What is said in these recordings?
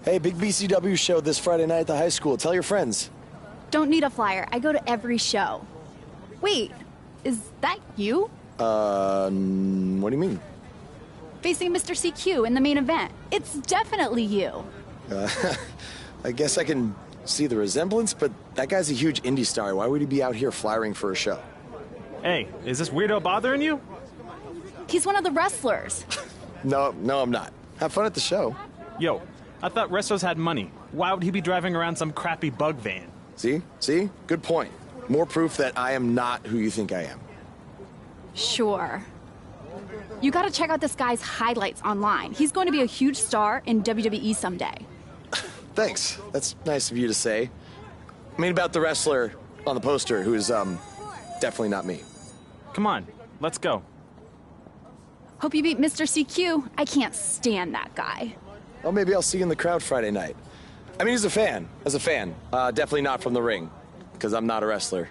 Hey, big BCW show this Friday night at the high school. Tell your friends. Don't need a flyer. I go to every show. Wait, is that you? What do you mean? Facing Mr. CQ in the main event. It's definitely you. I guess I can see the resemblance, but that guy's a huge indie star. Why would he be out here flyering for a show? Hey, is this weirdo bothering you? He's one of the wrestlers. No, I'm not. Have fun at the show. Yo, I thought wrestlers had money. Why would he be driving around some crappy bug van? See? Good point. More proof that I am not who you think I am. Sure. You gotta check out this guy's highlights online. He's going to be a huge star in WWE someday. Thanks. That's nice of you to say. I mean about the wrestler on the poster who is, definitely not me. Come on, let's go. Hope you beat Mr. CQ. I can't stand that guy. Well, maybe I'll see you in the crowd Friday night. I mean, as a fan. Definitely not from the ring, because I'm not a wrestler.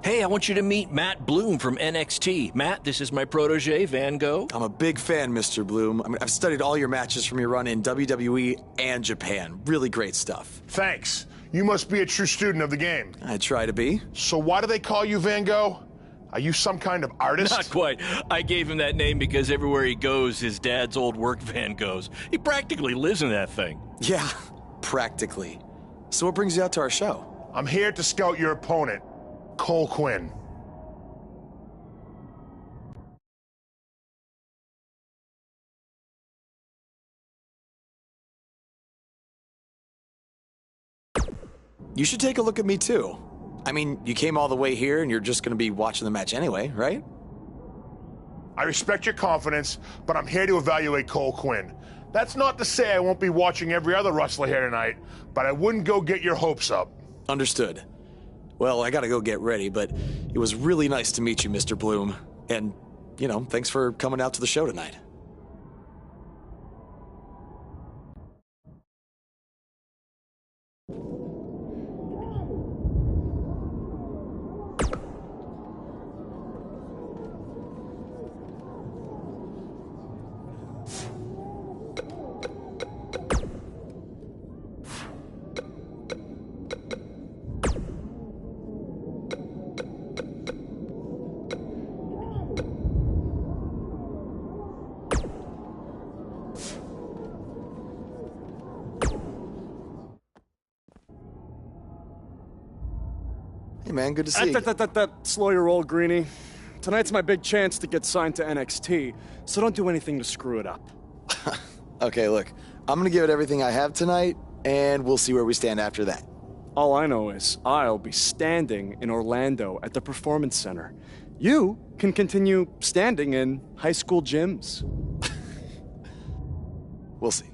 Hey, I want you to meet Matt Bloom from NXT. Matt, this is my protege, Van Gogh. I'm a big fan, Mr. Bloom. I mean, I've studied all your matches from your run in WWE and Japan. Really great stuff. Thanks. You must be a true student of the game. I try to be. So why do they call you Van Gogh? Are you some kind of artist? Not quite. I gave him that name because everywhere he goes, his dad's old work van goes. He practically lives in that thing. Yeah, practically. So what brings you out to our show? I'm here to scout your opponent, Cole Quinn. You should take a look at me too. I mean, you came all the way here and you're just gonna be watching the match anyway, right? I respect your confidence, but I'm here to evaluate Cole Quinn. That's not to say I won't be watching every other wrestler here tonight, but I wouldn't go get your hopes up. Understood. Well, I gotta go get ready, but it was really nice to meet you, Mr. Bloom. And, you know, thanks for coming out to the show tonight. Hey, man, good to see you. Slow your roll, Greenie. Tonight's my big chance to get signed to NXT, so don't do anything to screw it up. Okay, look, I'm gonna give it everything I have tonight, and we'll see where we stand after that. All I know is I'll be standing in Orlando at the Performance Center. You can continue standing in high school gyms. We'll see.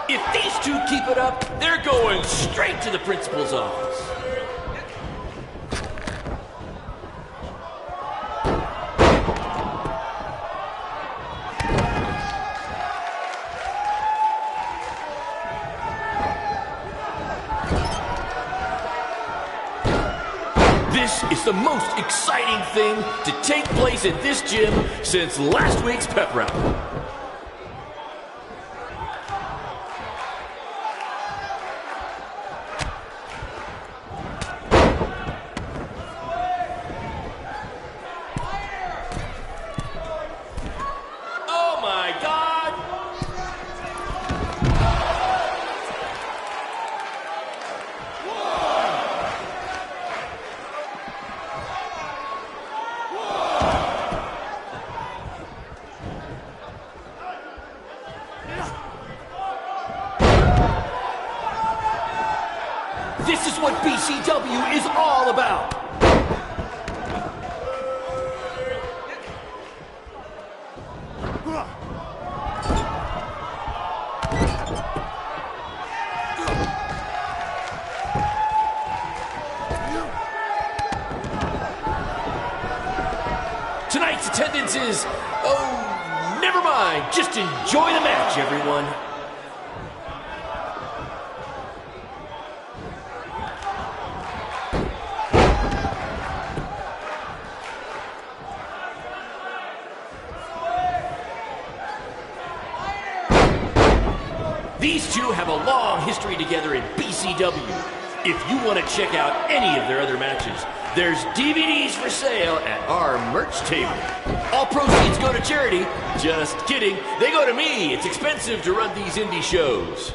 If these two keep it up, they're going straight to the principal's office. This is the most exciting thing to take place at this gym since last week's pep rally. This is what BCW is all about. Tonight's attendance is, oh, never mind. Just enjoy the match, everyone. These two have a long history together in BCW. If you want to check out any of their other matches, there's DVDs for sale at our merch table. All proceeds go to charity. Just kidding. They go to me. It's expensive to run these indie shows.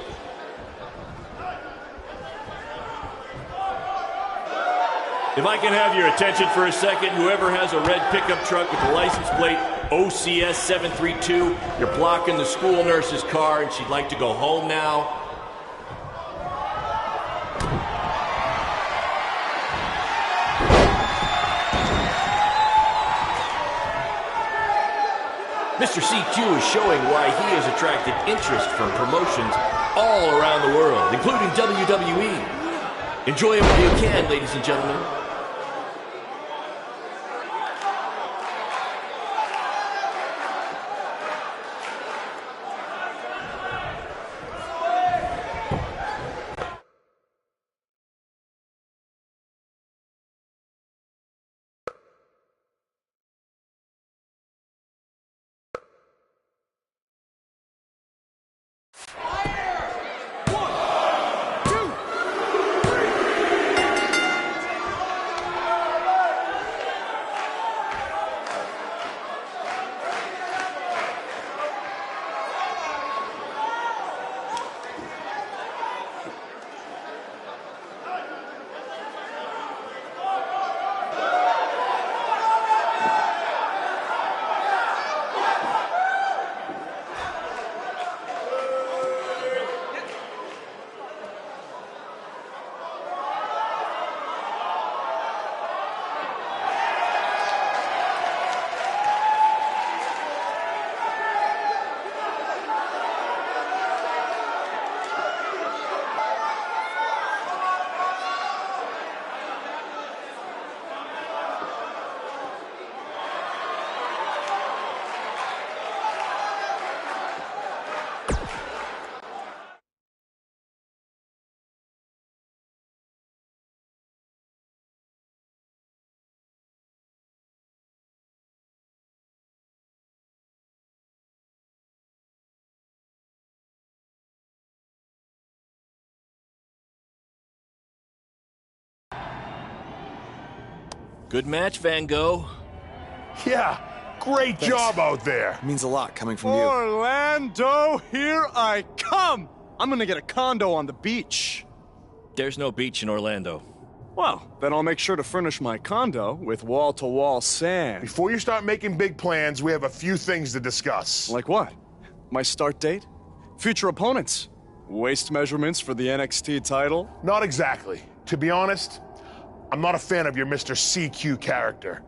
If I can have your attention for a second, whoever has a red pickup truck with the license plate OCS 732, you're blocking the school nurse's car and she'd like to go home now. Mr. CQ is showing why he has attracted interest from promotions all around the world, including WWE. Enjoy it while you can, ladies and gentlemen. Good match, Van Gogh. Yeah, great job out there. It means a lot coming from you. Orlando, here I come! I'm gonna get a condo on the beach. There's no beach in Orlando. Well, then I'll make sure to furnish my condo with wall-to-wall sand. Before you start making big plans, we have a few things to discuss. Like what? My start date? Future opponents? Waist measurements for the NXT title? Not exactly. To be honest, I'm not a fan of your Mr. CQ character.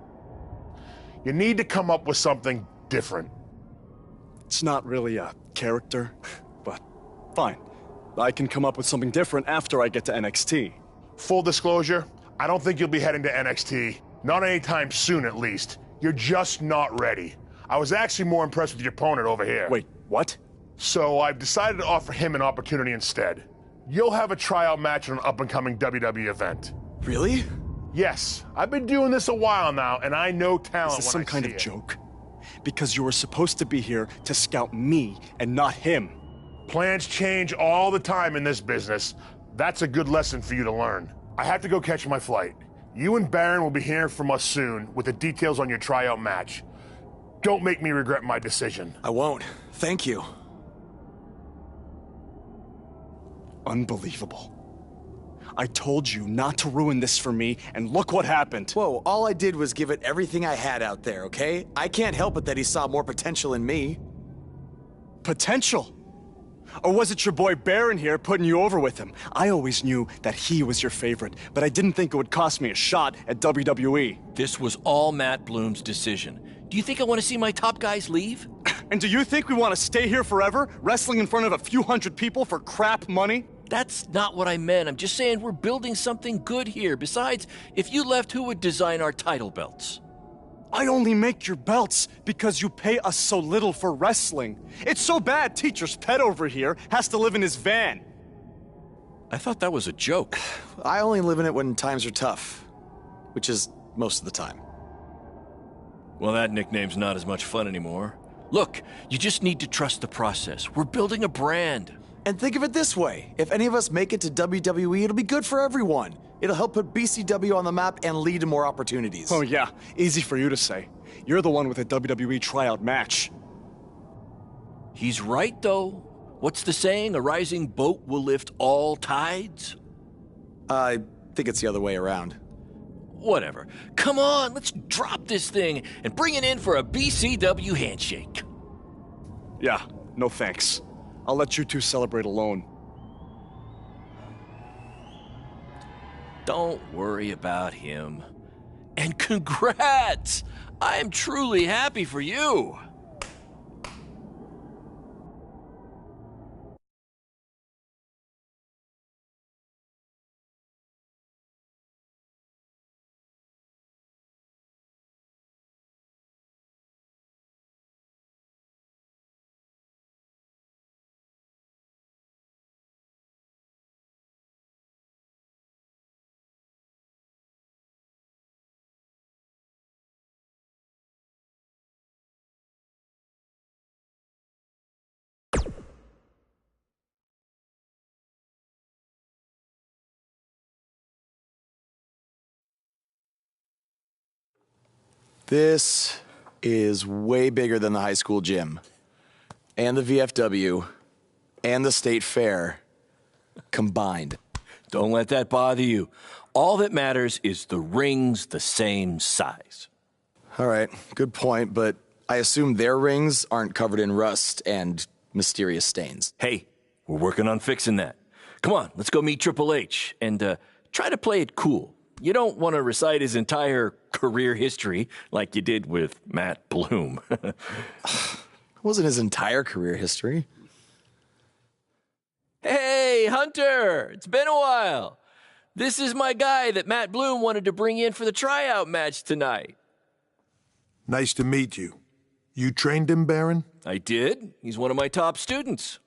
You need to come up with something different. It's not really a character, but fine. I can come up with something different after I get to NXT. Full disclosure, I don't think you'll be heading to NXT. Not anytime soon, at least. You're just not ready. I was actually more impressed with your opponent over here. Wait, what? So I've decided to offer him an opportunity instead. You'll have a tryout match on an up-and-coming WWE event. Really? Yes, I've been doing this a while now, and I know talent when I see it. Is this some kind of joke? Because you were supposed to be here to scout me and not him. Plans change all the time in this business. That's a good lesson for you to learn. I have to go catch my flight. You and Baron will be hearing from us soon with the details on your tryout match. Don't make me regret my decision. I won't. Thank you. Unbelievable. I told you not to ruin this for me, and look what happened. Whoa, all I did was give it everything I had out there, okay? I can't help it that he saw more potential in me. Potential? Or was it your boy Baron here putting you over with him? I always knew that he was your favorite, but I didn't think it would cost me a shot at WWE. This was all Matt Bloom's decision. Do you think I want to see my top guys leave? And do you think we want to stay here forever, wrestling in front of a few hundred people for crap money? That's not what I meant. I'm just saying we're building something good here. Besides, if you left, who would design our title belts? I only make your belts because you pay us so little for wrestling. It's so bad Teacher's pet over here has to live in his van. I thought that was a joke. I only live in it when times are tough, which is most of the time. Well, that nickname's not as much fun anymore. Look, you just need to trust the process. We're building a brand. And think of it this way. If any of us make it to WWE, it'll be good for everyone. It'll help put BCW on the map and lead to more opportunities. Oh yeah, easy for you to say. You're the one with a WWE tryout match. He's right, though. What's the saying? A rising boat will lift all tides? I think it's the other way around. Whatever. Come on, let's drop this thing and bring it in for a BCW handshake. Yeah, no thanks. I'll let you two celebrate alone. Don't worry about him. And congrats! I am truly happy for you. This is way bigger than the high school gym, and the VFW, and the state fair combined. Don't let that bother you. All that matters is the ring's the same size. All right, good point, but I assume their rings aren't covered in rust and mysterious stains. Hey, we're working on fixing that. Come on, let's go meet Triple H and try to play it cool. You don't want to recite his entire career history like you did with Matt Bloom. It wasn't his entire career history. Hey, Hunter! It's been a while. This is my guy that Matt Bloom wanted to bring in for the tryout match tonight. Nice to meet you. You trained him, Baron? I did. He's one of my top students.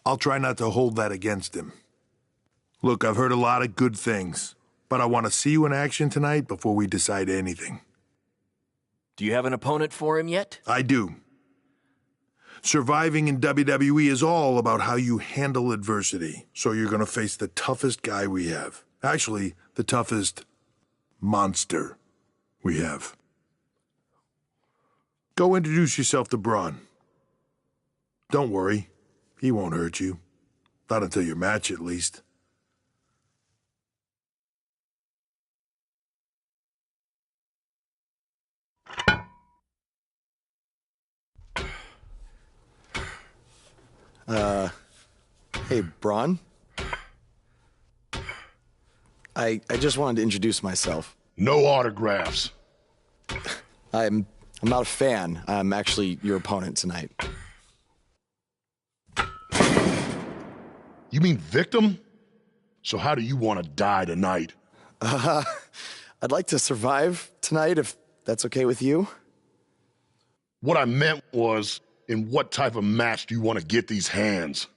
I'll try not to hold that against him. Look, I've heard a lot of good things, but I want to see you in action tonight before we decide anything. Do you have an opponent for him yet? I do. Surviving in WWE is all about how you handle adversity. So you're going to face the toughest guy we have. Actually, the toughest monster we have. Go introduce yourself to Braun. Don't worry, he won't hurt you. Not until your match, at least. Hey, Braun? I just wanted to introduce myself. No autographs. I'm not a fan. I'm actually your opponent tonight. You mean victim? So how do you want to die tonight? I'd like to survive tonight, if that's okay with you. What I meant was, in what type of match do you want to get these hands?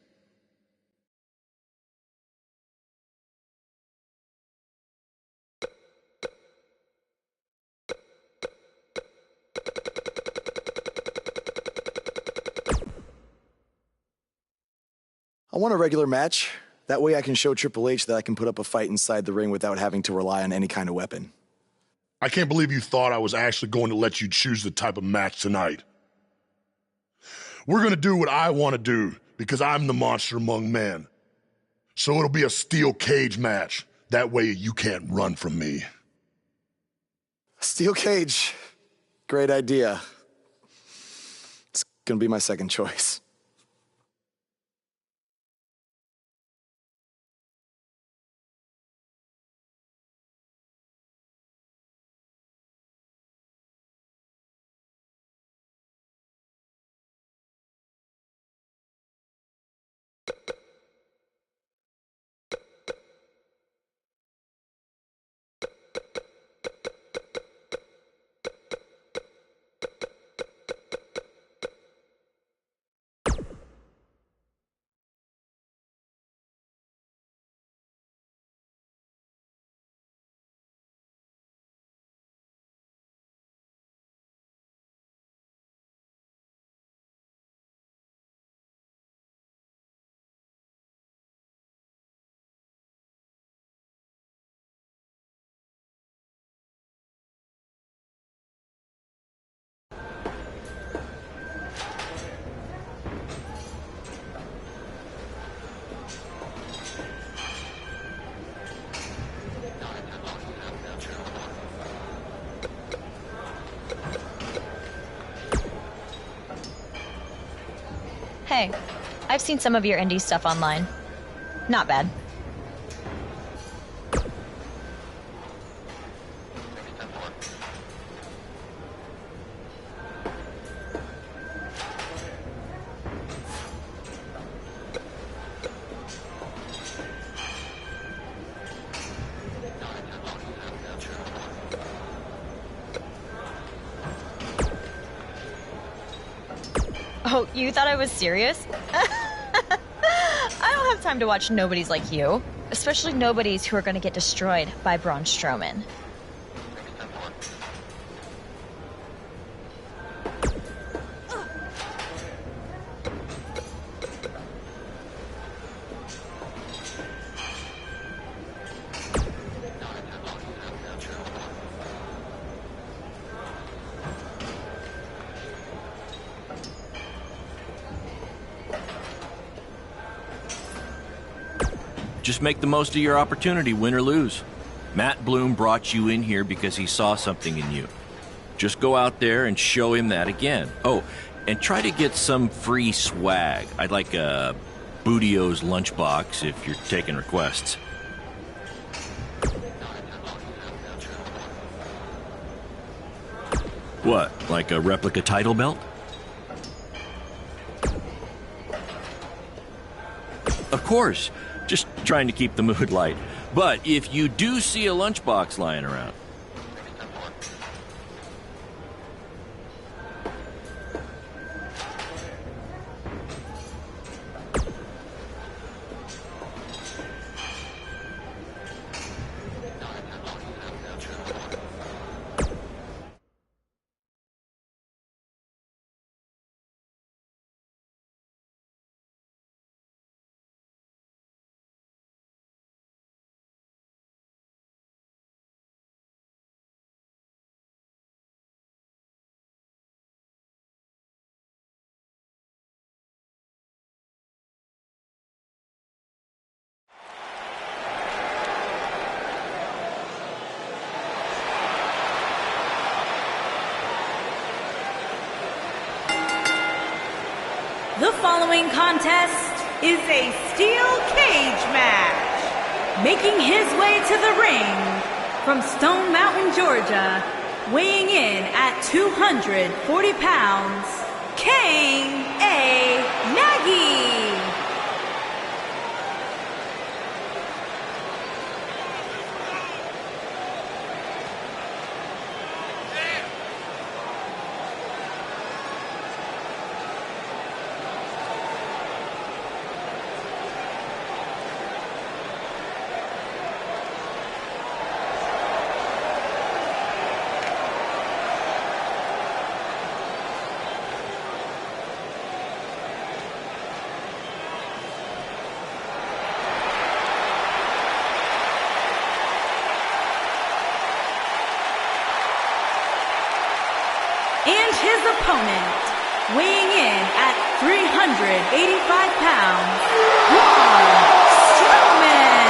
I want a regular match. That way I can show Triple H that I can put up a fight inside the ring without having to rely on any kind of weapon. I can't believe you thought I was actually going to let you choose the type of match tonight. We're going to do what I want to do, because I'm the monster among men. So it'll be a steel cage match. That way you can't run from me. Steel cage. Great idea. It's gonna be my second choice. Hey, I've seen some of your indie stuff online. Not bad. Oh, you thought I was serious? I don't have time to watch nobodies like you. Especially nobodies who are going to get destroyed by Braun Strowman. Just make the most of your opportunity, win or lose. Matt Bloom brought you in here because he saw something in you. Just go out there and show him that again. Oh, and try to get some free swag. I'd like a Bootio's lunchbox if you're taking requests. What, like a replica title belt? Of course. Just trying to keep the mood light. But if you do see a lunchbox lying around, The following contest is a steel cage match. Making his way to the ring from Stone Mountain, Georgia, weighing in at 240 pounds, Kane A. Nagy. And his opponent, weighing in at 385 pounds, Braun Strowman.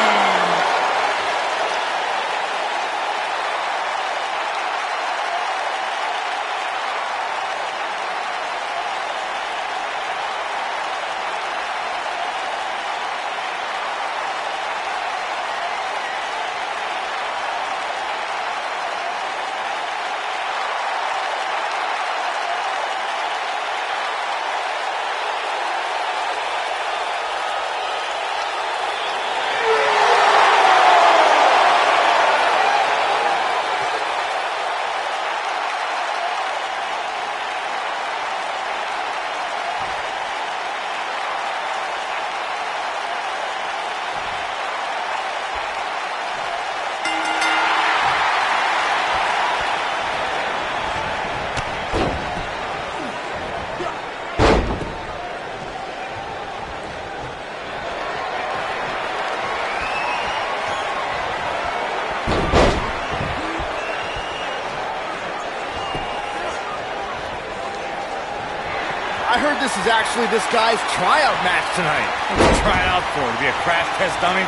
I heard this is actually this guy's tryout match tonight. What's he trying out for? To be a crash test dummy?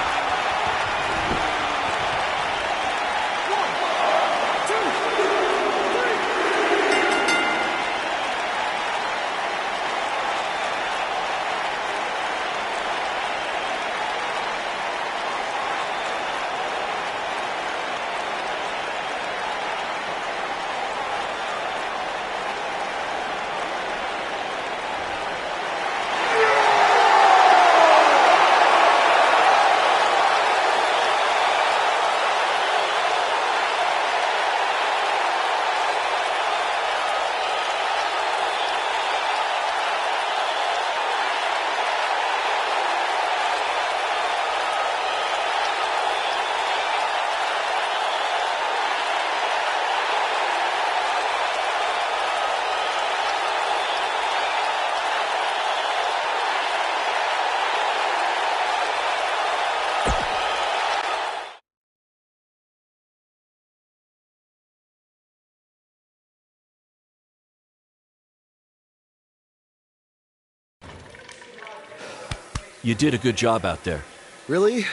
You did a good job out there. Really?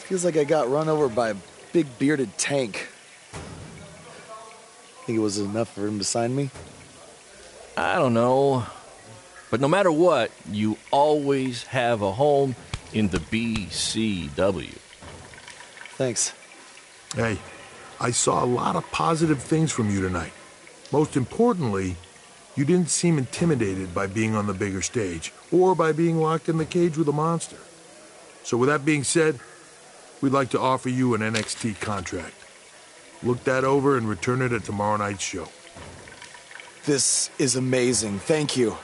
Feels like I got run over by a big bearded tank. Think it was enough for him to sign me? I don't know. But no matter what, you always have a home in the BCW. Thanks. Hey, I saw a lot of positive things from you tonight. Most importantly, you didn't seem intimidated by being on the bigger stage or by being locked in the cage with a monster. So with that being said, we'd like to offer you an NXT contract. Look that over and return it at tomorrow night's show. This is amazing. Thank you.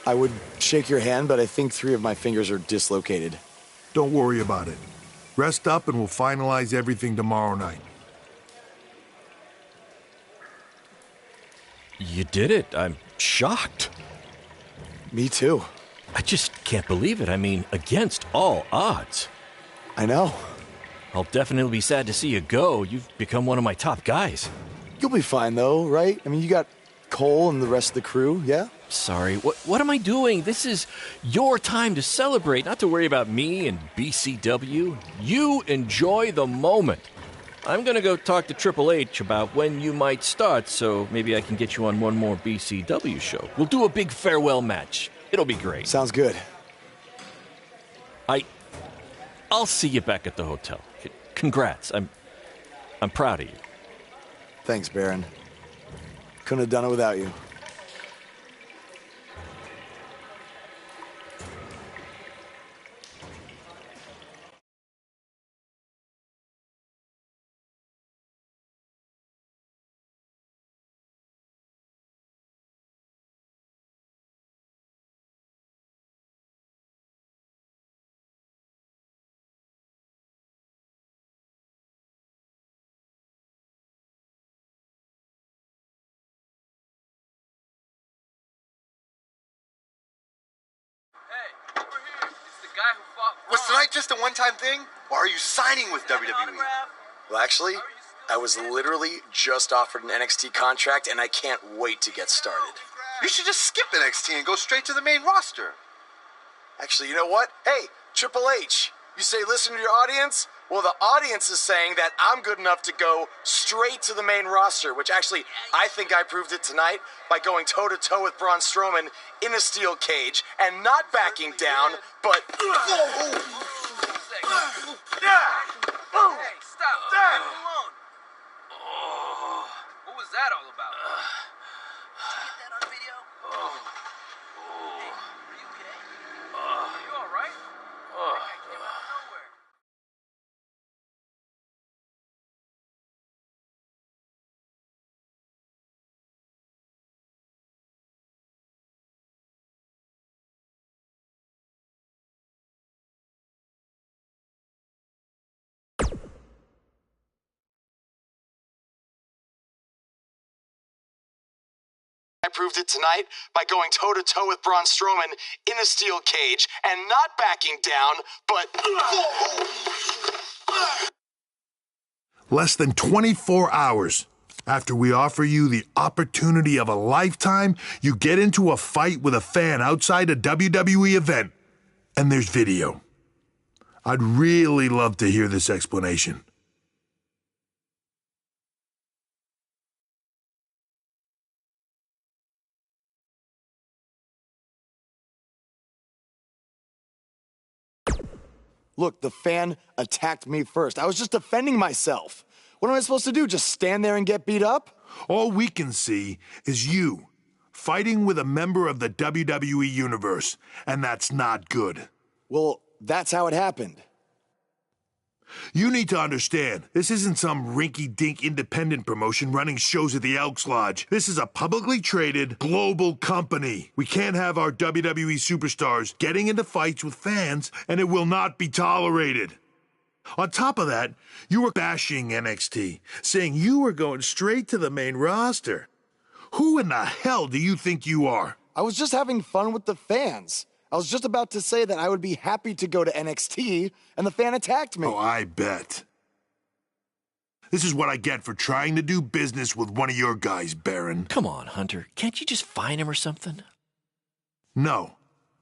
I would shake your hand, but I think 3 of my fingers are dislocated. Don't worry about it. Rest up and we'll finalize everything tomorrow night. You did it. I'm shocked. Me too. I just can't believe it. I mean, against all odds. I know. I'll definitely be sad to see you go. You've become one of my top guys. You'll be fine, though, right? I mean, you got Cole and the rest of the crew, yeah? Sorry, what am I doing? This is your time to celebrate, not to worry about me and BCW. You enjoy the moment. I'm gonna go talk to Triple H about when you might start, so maybe I can get you on one more BCW show. We'll do a big farewell match. It'll be great. Sounds good. I'll see you back at the hotel. Congrats. I'm proud of you. Thanks, Baron. Couldn't have done it without you. Was tonight just a one-time thing, or are you signing with WWE? Well, actually, I was literally just offered an NXT contract, and I can't wait to get started. You should just skip NXT and go straight to the main roster. Actually, you know what? Hey, Triple H, you say listen to your audience? Well, the audience is saying that I'm good enough to go straight to the main roster, which actually, I think I proved it tonight by going toe-to-toe with Braun Strowman in a steel cage and not backing down, but... Hey, stop. Leave him alone. What was that all about? Did you get that on video? Hey, are you okay? Are you all right? That guy came out of nowhere. I proved it tonight by going toe-to-toe with Braun Strowman in a steel cage and not backing down, but... Less than 24 hours after we offer you the opportunity of a lifetime, you get into a fight with a fan outside a WWE event, and there's video. I'd really love to hear this explanation. Look, the fan attacked me first. I was just defending myself. What am I supposed to do, just stand there and get beat up? All we can see is you fighting with a member of the WWE Universe, and that's not good. Well, that's how it happened. You need to understand, this isn't some rinky-dink independent promotion running shows at the Elks Lodge. This is a publicly traded, global company. We can't have our WWE superstars getting into fights with fans, and it will not be tolerated. On top of that, you were bashing NXT, saying you were going straight to the main roster. Who in the hell do you think you are? I was just having fun with the fans. I was just about to say that I would be happy to go to NXT, and the fan attacked me. Oh, I bet. This is what I get for trying to do business with one of your guys, Baron. Come on, Hunter. Can't you just fine him or something? No,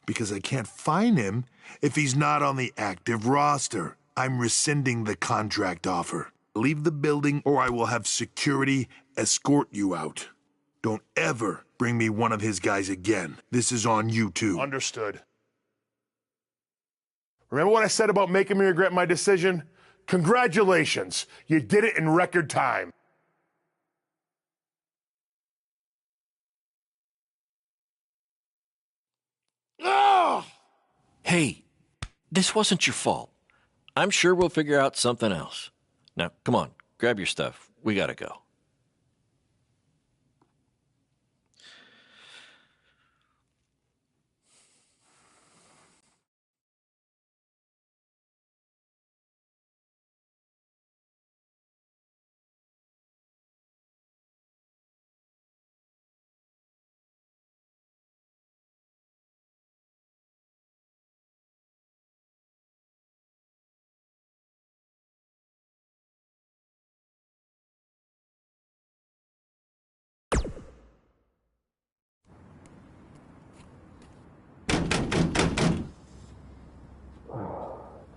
because I can't fine him if he's not on the active roster. I'm rescinding the contract offer. Leave the building or I will have security escort you out. Don't ever bring me one of his guys again. This is on you too. Understood. Remember what I said about making me regret my decision? Congratulations. You did it in record time. Oh! Hey, this wasn't your fault. I'm sure we'll figure out something else. Now, come on, grab your stuff. We gotta go.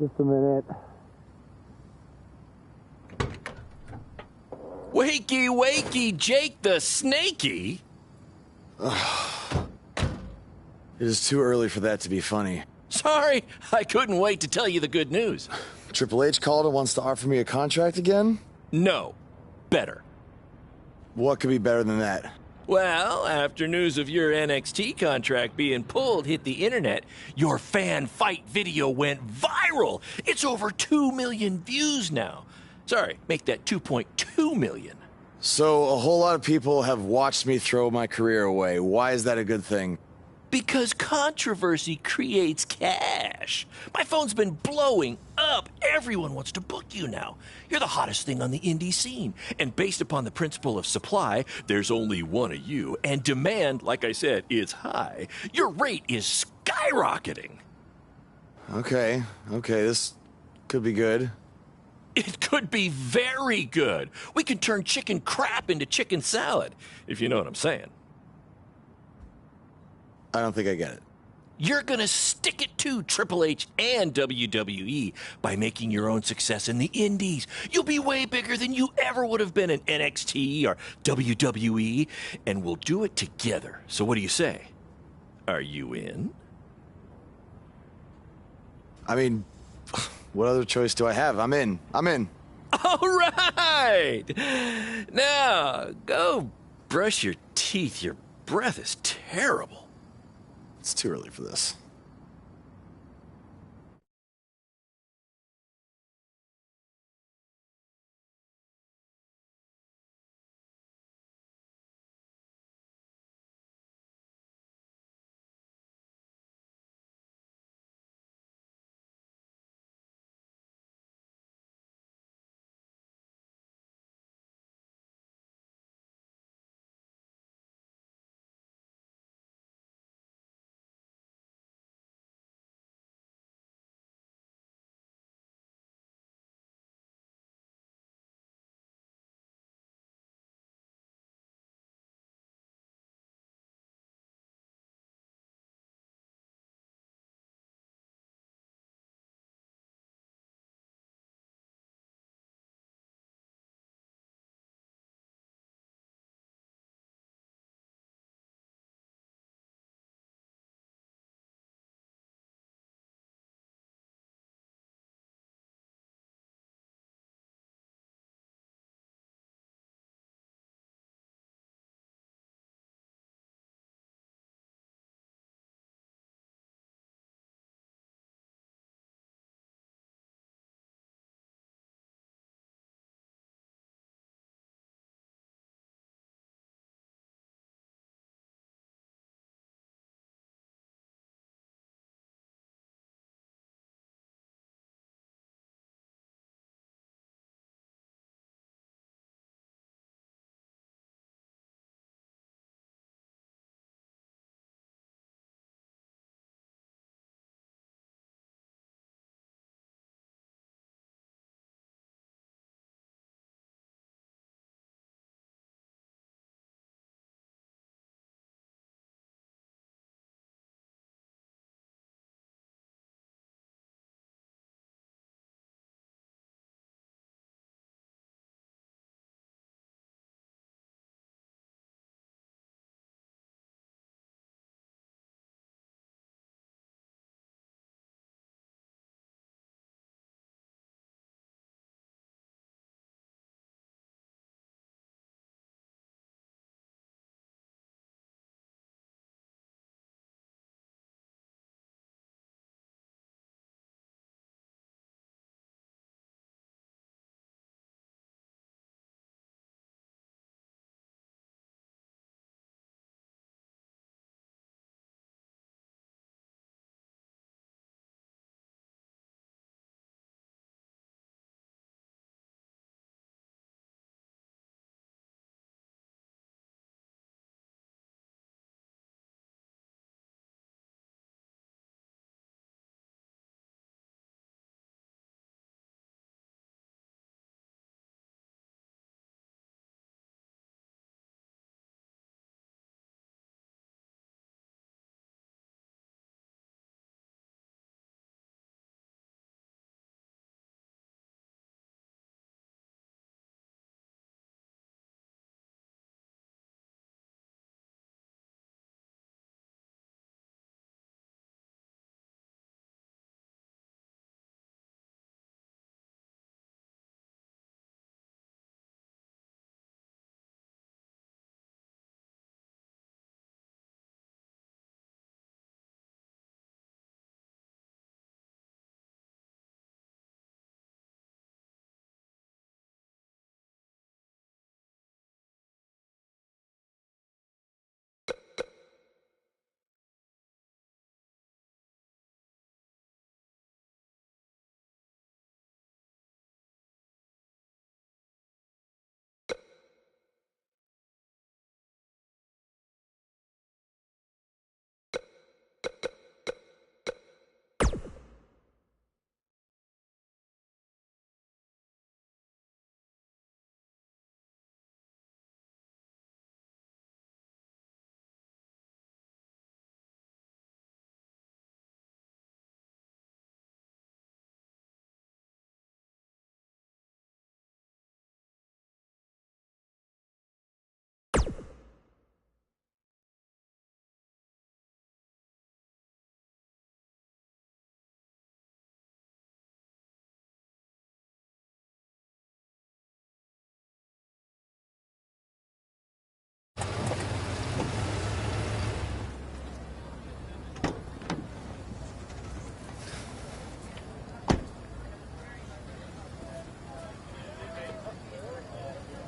Just a minute. Wakey, wakey, Jake the Snakey. It is too early for that to be funny. Sorry, I couldn't wait to tell you the good news. Triple H called and wants to offer me a contract again? No, better. What could be better than that? Well, after news of your NXT contract being pulled hit the internet, your fan fight video went viral. It's over 2 million views now. Sorry, make that 2.2 million. So a whole lot of people have watched me throw my career away. Why is that a good thing? Because controversy creates cash. My phone's been blowing up. Everyone wants to book you now. You're the hottest thing on the indie scene. And based upon the principle of supply, there's only one of you. And demand, like I said, is high. Your rate is skyrocketing. Okay, this could be good. It could be very good. We can turn chicken crap into chicken salad, if you know what I'm saying. I don't think I get it. You're gonna stick it to Triple H and WWE by making your own success in the indies. You'll be way bigger than you ever would have been in NXT or WWE, and we'll do it together. So what do you say? Are you in? I mean, what other choice do I have? I'm in. All right! Now, go brush your teeth. Your breath is terrible. It's too early for this.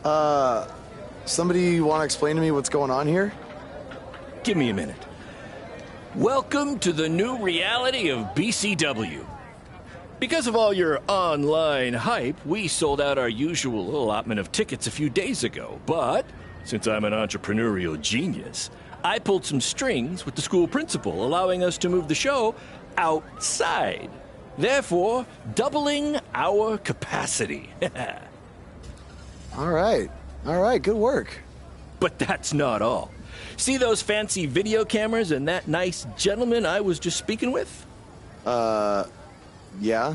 Somebody want to explain to me what's going on here? Give me a minute. Welcome to the new reality of BCW. Because of all your online hype, we sold out our usual allotment of tickets a few days ago. But since I'm an entrepreneurial genius, I pulled some strings with the school principal, allowing us to move the show outside. Therefore, doubling our capacity. All right, good work. But that's not all. See those fancy video cameras and that nice gentleman I was just speaking with? Yeah?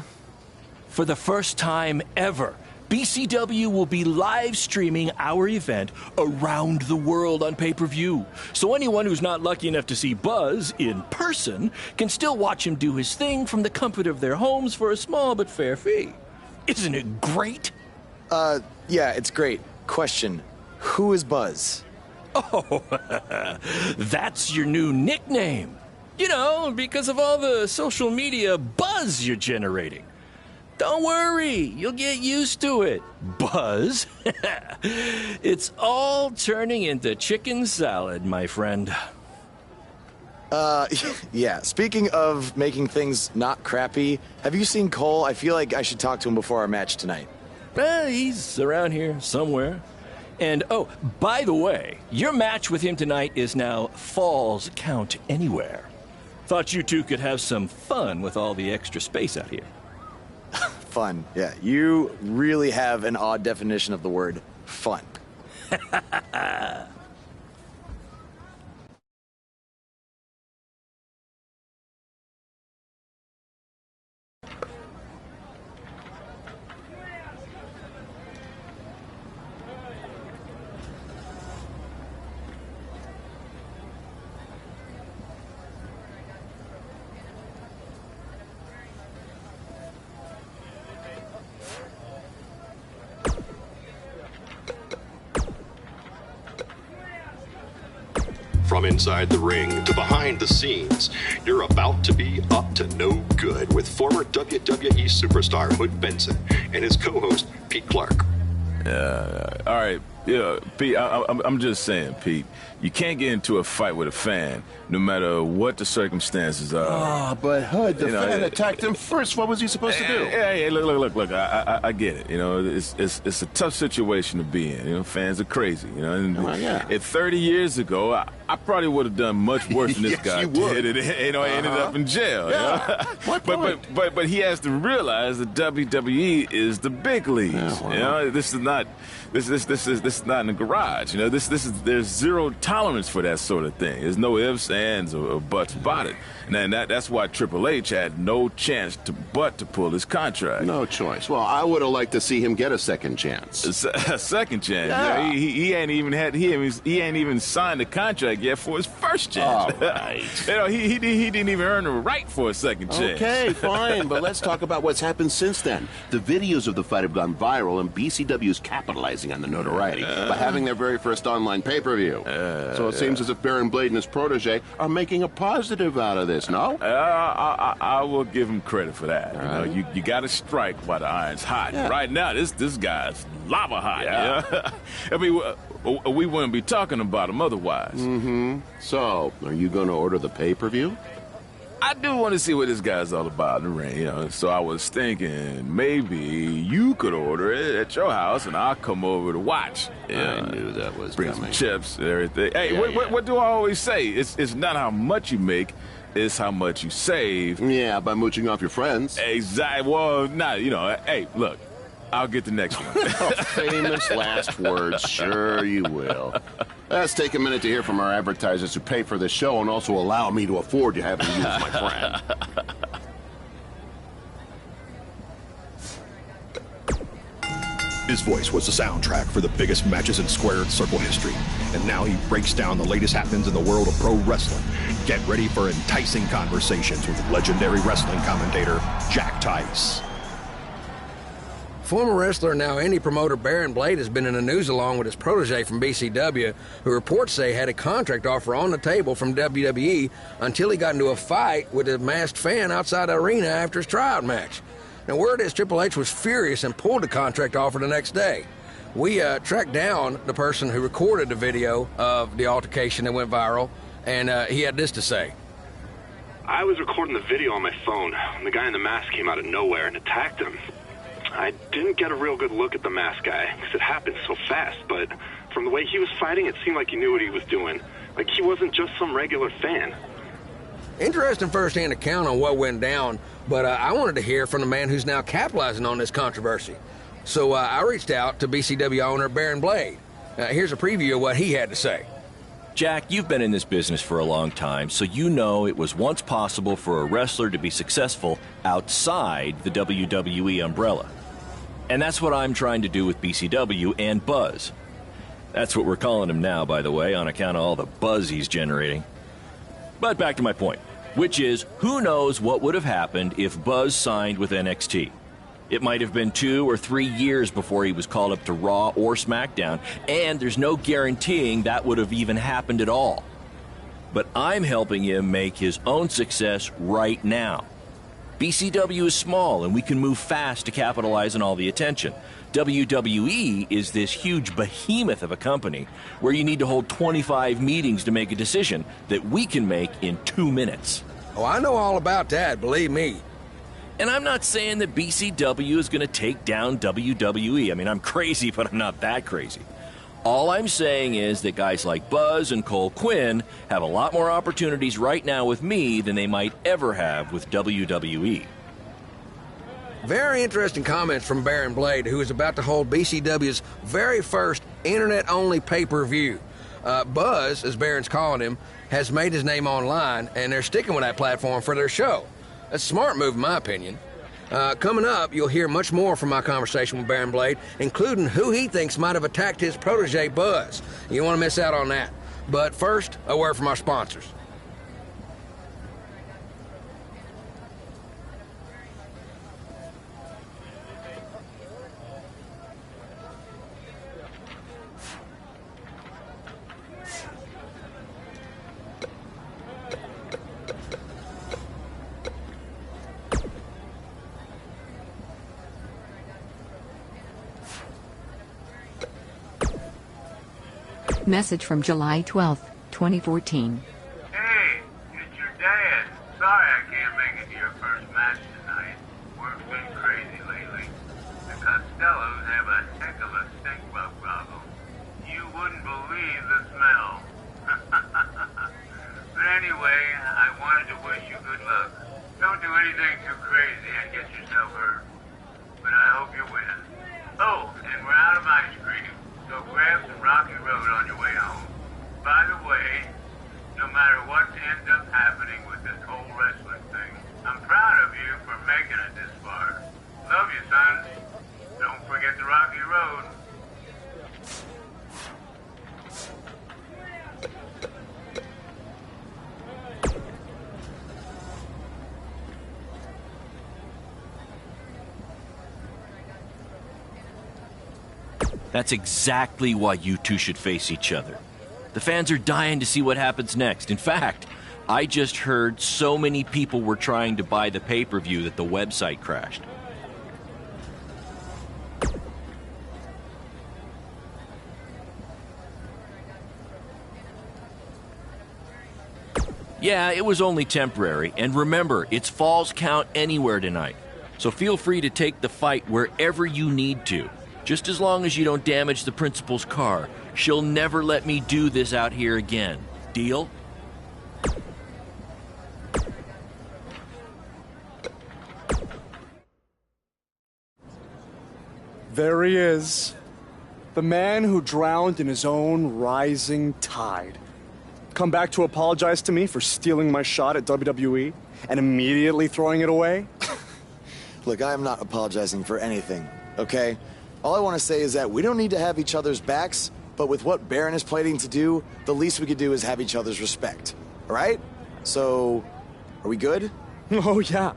For the first time ever, BCW will be live streaming our event around the world on pay-per-view. So anyone who's not lucky enough to see Buzz in person can still watch him do his thing from the comfort of their homes for a small but fair fee. Isn't it great? Yeah, it's great. Question, who is Buzz? Oh, that's your new nickname. You know, because of all the social media buzz you're generating. Don't worry, you'll get used to it. Buzz? It's all turning into chicken salad, my friend. Yeah, speaking of making things not crappy, have you seen Cole? I feel like I should talk to him before our match tonight. He's around here somewhere. And, oh, by the way, your match with him tonight is now Falls Count Anywhere. Thought you two could have some fun with all the extra space out here. Fun, yeah. You really have an odd definition of the word fun. From inside the ring to behind the scenes, you're about to be up to no good with former WWE superstar Hood Benson and his co-host Pete Clark. All right, yeah, Pete, I'm just saying, Pete, you can't get into a fight with a fan, no matter what the circumstances are. Oh, but Hood, the fan attacked him first. What was he supposed to do? Hey, look, I get it. You know, it's a tough situation to be in. You know, fans are crazy, you know. And 30 years ago, I probably would have done much worse than this guy did. And, I ended up in jail. Yeah. You know? But he has to realize that WWE is the big leagues. Yeah, well. You know, this is not in the garage. You know, there's zero tolerance for that sort of thing. There's no ifs, ands, or buts about it. And that's why Triple H had no chance to pull his contract. No choice. Well, I would have liked to see him get a second chance. A second chance? Yeah. He ain't even signed the contract yet for his first chance. All right. You know, he didn't even earn the right for a second chance. Okay, fine, but let's talk about what's happened since then. The videos of the fight have gone viral, and BCW's capitalizing on the notoriety by having their very first online pay-per-view. So it seems as if Baron Blade and his protege are making a positive out of this, no? I will give him credit for that. Right. You know, you got to strike while the iron's hot. Yeah. Right now, this guy's lava hot. Yeah. You know? I mean, we wouldn't be talking about him otherwise. Mm-hmm. So, are you going to order the pay-per-view? I do want to see what this guy's all about in the ring, you know. So I was thinking maybe you could order it at your house, and I'll come over to watch. I knew that was bring coming. some chips and everything. Hey, what do I always say? It's not how much you make, it's how much you save. Yeah, by mooching off your friends. Exactly. Well, you know. Hey, look, I'll get the next one. Famous last words. Sure you will. Let's take a minute to hear from our advertisers who pay for this show and also allow me to afford to having you as my friend. His voice was the soundtrack for the biggest matches in squared circle history. And now he breaks down the latest happenings in the world of pro wrestling. Get ready for enticing conversations with legendary wrestling commentator Jack Tice. Former wrestler, now indie promoter Baron Blade has been in the news along with his protege from BCW, who reports say had a contract offer on the table from WWE until he got into a fight with a masked fan outside the arena after his tryout match. Now, word is Triple H was furious and pulled the contract offer the next day. we tracked down the person who recorded the video of the altercation that went viral, and he had this to say. I was recording the video on my phone when the guy in the mask came out of nowhere and attacked him. I didn't get a real good look at the masked guy because it happened so fast, but from the way he was fighting, it seemed like he knew what he was doing. Like he wasn't just some regular fan. Interesting first-hand account on what went down, but I wanted to hear from the man who's now capitalizing on this controversy. So I reached out to BCW owner Baron Blade. Here's a preview of what he had to say. Jack, you've been in this business for a long time, so you know it was once possible for a wrestler to be successful outside the WWE umbrella. And that's what I'm trying to do with BCW and Buzz. That's what we're calling him now, by the way, on account of all the buzz he's generating. But back to my point, which is, who knows what would have happened if Buzz signed with NXT? It might have been 2 or 3 years before he was called up to Raw or SmackDown, and there's no guaranteeing that would have even happened at all. But I'm helping him make his own success right now. BCW is small, and we can move fast to capitalize on all the attention. WWE is this huge behemoth of a company where you need to hold 25 meetings to make a decision that we can make in 2 minutes. Oh, I know all about that, believe me. And I'm not saying that BCW is going to take down WWE. I mean, I'm crazy, but I'm not that crazy. All I'm saying is that guys like Buzz and Cole Quinn have a lot more opportunities right now with me than they might ever have with WWE. Very interesting comments from Baron Blade, who is about to hold BCW's very first internet-only pay-per-view. Buzz, as Baron's calling him, has made his name online, and they're sticking with that platform for their show. That's a smart move, in my opinion. Coming up, you'll hear much more from my conversation with Baron Blade, including who he thinks might have attacked his protege, Buzz. You don't want to miss out on that. But first, a word from our sponsors. Message from July 12th, 2014. Hey, it's your dad. Sorry I can't make it to your first match tonight. Work's been crazy lately. The Costellos have a heck of a stink bug problem. You wouldn't believe the smell. But anyway, I wanted to wish you good luck. Don't do anything too crazy and get yourself hurt. But I hope you win. Oh, and we're out of ice cream. So grab some Rocky Road on your way home. By the way, no matter what ends up happening with this whole wrestling thing, I'm proud of you for making it this far. Love you, son. Don't forget the Rocky Road. That's exactly why you two should face each other. The fans are dying to see what happens next. In fact, I just heard so many people were trying to buy the pay-per-view that the website crashed. Yeah, it was only temporary, and remember, it's Falls Count Anywhere tonight. So feel free to take the fight wherever you need to. Just as long as you don't damage the principal's car. She'll never let me do this out here again. Deal? There he is. The man who drowned in his own rising tide. Come back to apologize to me for stealing my shot at WWE and immediately throwing it away? Look, I am not apologizing for anything, okay? All I want to say is that we don't need to have each other's backs, but with what Baron is planning to do, the least we could do is have each other's respect. All right? So, are we good? Oh, yeah.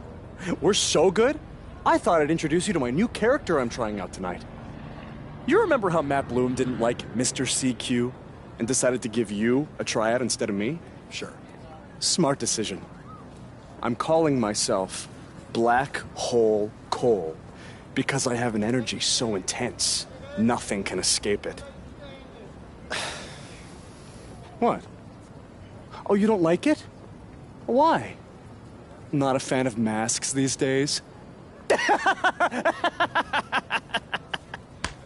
We're so good? I thought I'd introduce you to my new character I'm trying out tonight. You remember how Matt Bloom didn't like Mr. CQ and decided to give you a tryout instead of me? Sure. Smart decision. I'm calling myself Black Hole Cole because I have an energy so intense Nothing can escape it. What? Oh, you don't like it? Why? Not a fan of masks these days?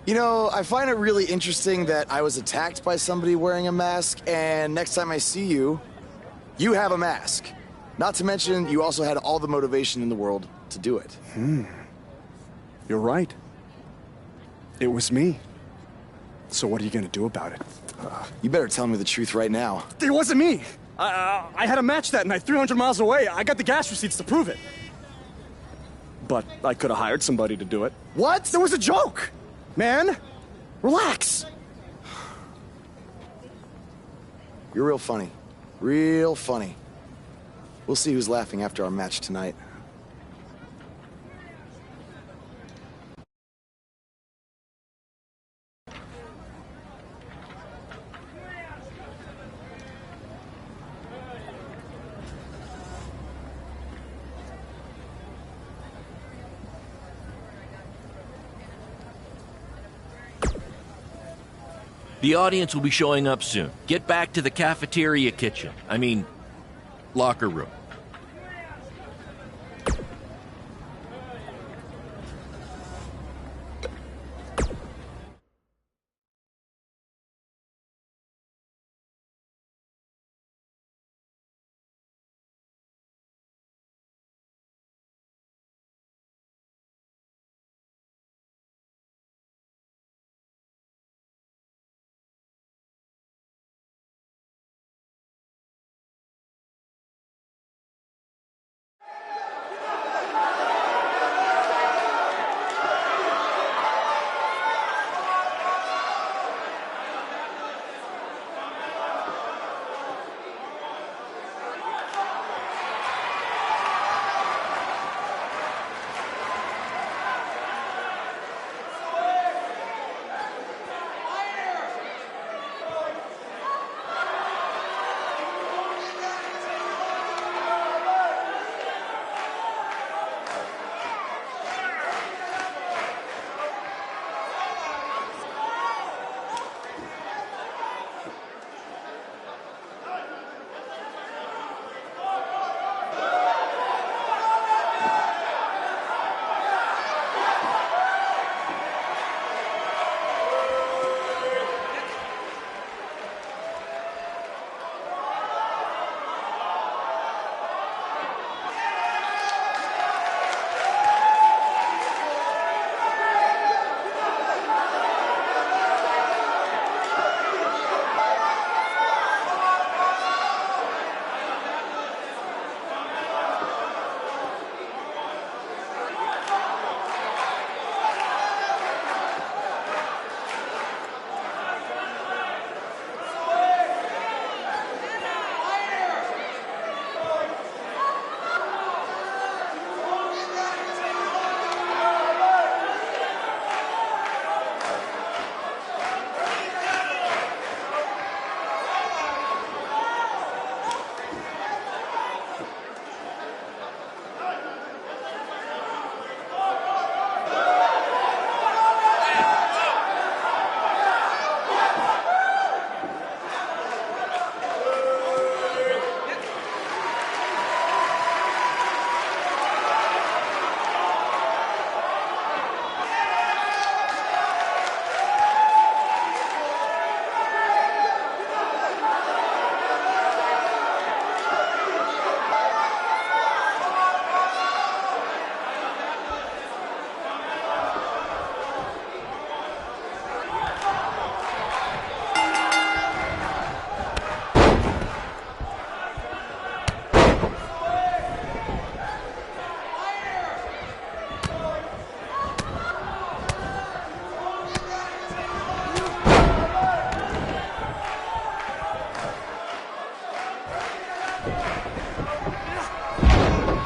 You know, I find it really interesting that I was attacked by somebody wearing a mask, and next time I see you, you have a mask. Not to mention, you also had all the motivation in the world to do it. You're right. It was me. So what are you gonna do about it? You better tell me the truth right now. It wasn't me! I had a match that night, 300 miles away. I got the gas receipts to prove it. But I could have hired somebody to do it. What? There was a joke! Man, relax. You're real funny. Real funny. We'll see who's laughing after our match tonight. The audience will be showing up soon. Get back to the cafeteria kitchen. I mean, locker room.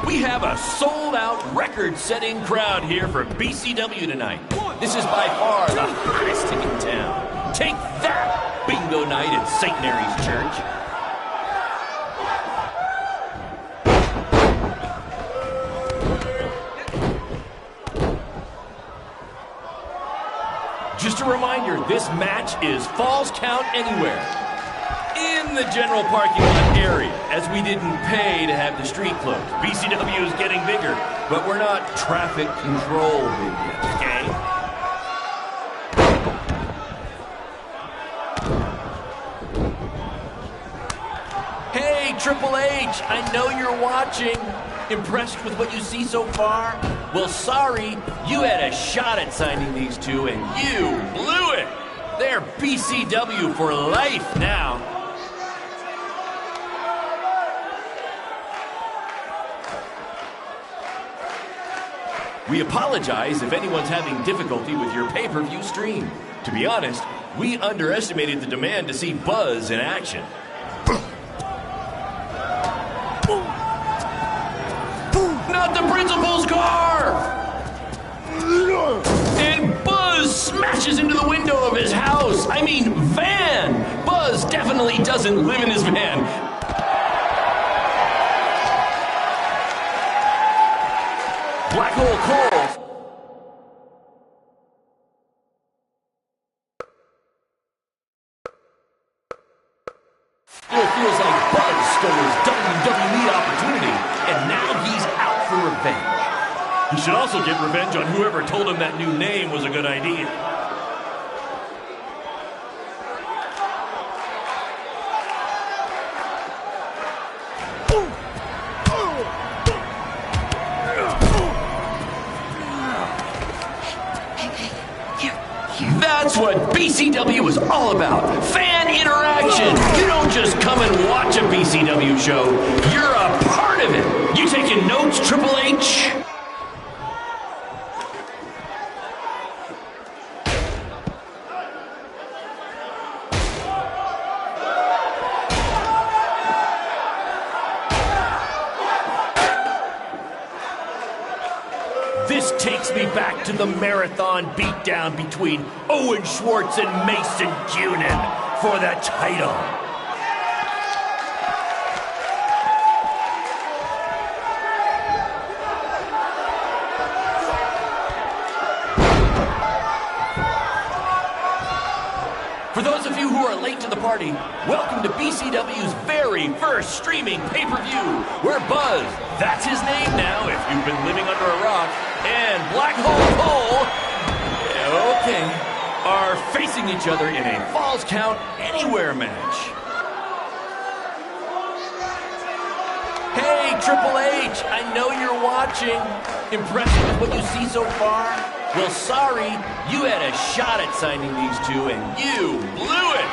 We have a sold-out, record-setting crowd here for BCW tonight. This is by far the hottest ticket in town. Take that, bingo night at St. Mary's Church. Just Just a reminder, this match is Falls Count Anywhere. In the general parking lot area, as we didn't pay to have the street closed. BCW is getting bigger, but we're not traffic control big yet, okay? Hey, Triple H, I know you're watching. Impressed with what you see so far? Well, sorry, you had a shot at signing these two, and you blew it. They're BCW for life now. We apologize if anyone's having difficulty with your pay-per-view stream. To be honest, we underestimated the demand to see Buzz in action. Not the principal's car! And Buzz smashes into the window of his house. I mean, van! Buzz definitely doesn't live in his van. Black Hole Cole. Still feels like Buzz stole his WWE opportunity, and now he's out for revenge. He should also get revenge on whoever told him that new name was a good idea. That's what BCW is all about. Fan interaction. You don't just come and watch a BCW show. You're a part of it. You taking notes, Triple H? This takes me back to the marathon beatdown between Owen Schwartz and Mason Cunin for the title. For those of you who are late to the party, welcome to BCW's very first streaming pay-per-view, where Buzz, that's his name now if you've been living under a rock, and Black Hole Cole, okay, are facing each other in a Falls Count Anywhere match. Hey, Triple H, I know you're watching. Impressed with what you see so far? Well, sorry, you had a shot at signing these two, and you blew it.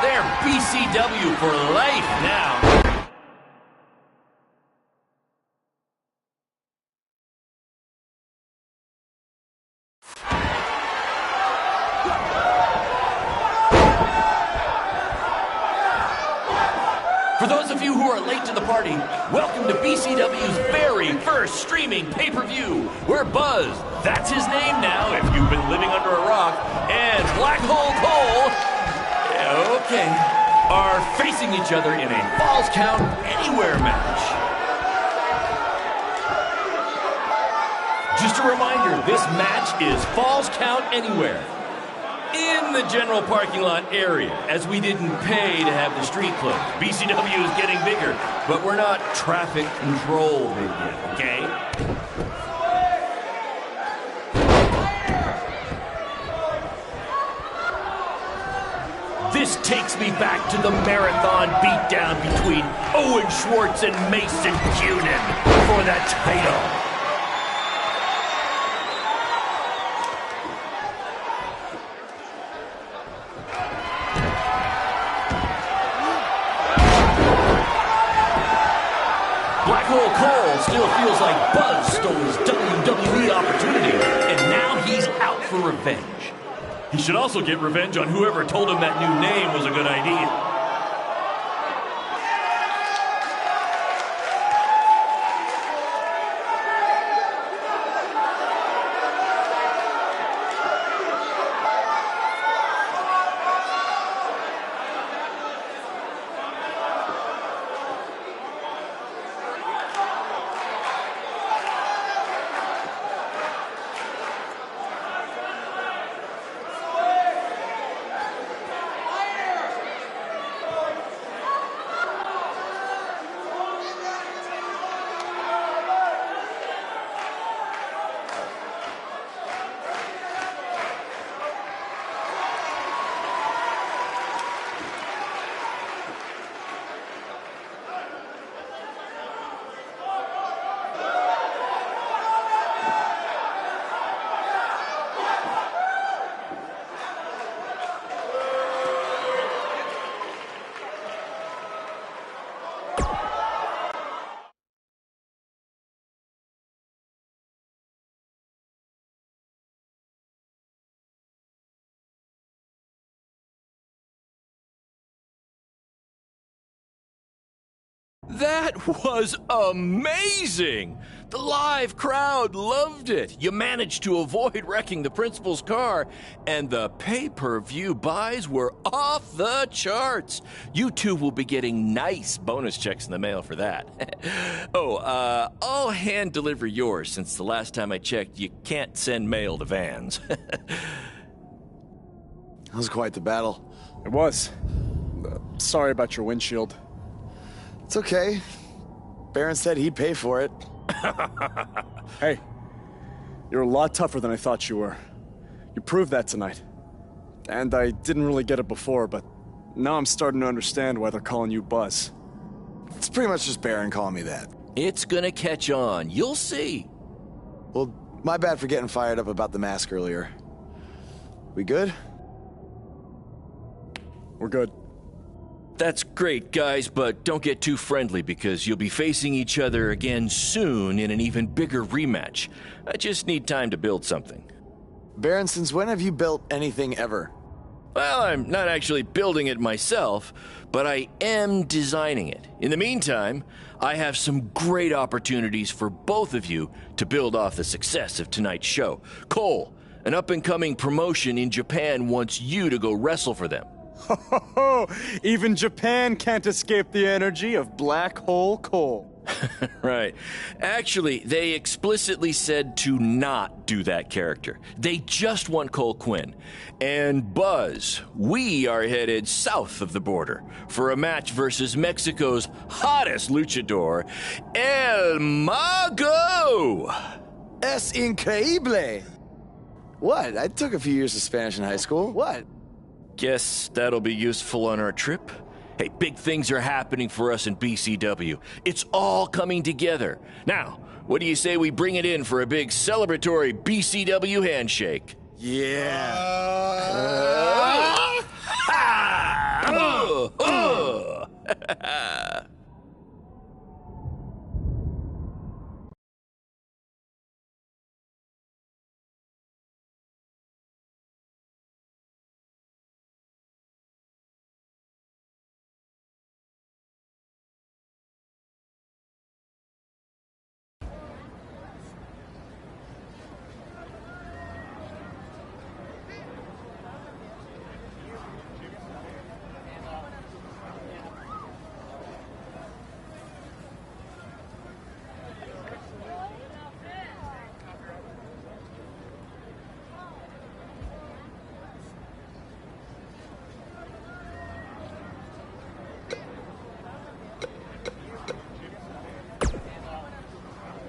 They're BCW for life now. For those of you who are late to the party, welcome to BCW's very first streaming pay-per-view, where Buzz, that's his name now if you've been living under a rock, and Black Hole Cole, okay, are facing each other in a Falls Count Anywhere match. Just a reminder, this match is Falls Count Anywhere. In the general parking lot area, as we didn't pay to have the street closed. BCW is getting bigger, but we're not traffic control big yet, okay? This takes me back to the marathon beatdown between Owen Schwartz and Mason Cunin for the title. Black Hole Cole still feels like Buzz stole his WWE opportunity, and now he's out for revenge. He should also get revenge on whoever told him that new name was a good idea. That was amazing! The live crowd loved it. You managed to avoid wrecking the principal's car, and the pay-per-view buys were off the charts. You two will be getting nice bonus checks in the mail for that. I'll hand deliver yours since the last time I checked, you can't send mail to vans. That was quite the battle. It was. Sorry about your windshield. It's okay. Baron said he'd pay for it. Hey, you're a lot tougher than I thought you were. You proved that tonight. And I didn't really get it before, but now I'm starting to understand why they're calling you Buzz. It's pretty much just Baron calling me that. It's gonna catch on. You'll see. Well, my bad for getting fired up about the mask earlier. We good? We're good. That's great, guys, but don't get too friendly because you'll be facing each other again soon in an even bigger rematch. I just need time to build something. Baron, since when have you built anything ever? Well, I'm not actually building it myself, but I am designing it. In the meantime, I have some great opportunities for both of you to build off the success of tonight's show. Cole, an up-and-coming promotion in Japan wants you to go wrestle for them. Ho, ho, ho. Even Japan can't escape the energy of Black Hole Cole. Right. Actually, they explicitly said to not do that character. They just want Cole Quinn. And Buzz, we are headed south of the border for a match versus Mexico's hottest luchador, El Mago! Es increíble! What? I took a few years of Spanish in high school. What? Guess that'll be useful on our trip. Hey, big things are happening for us in BCW. It's all coming together. Now, what do you say we bring it in for a big celebratory BCW handshake? Yeah.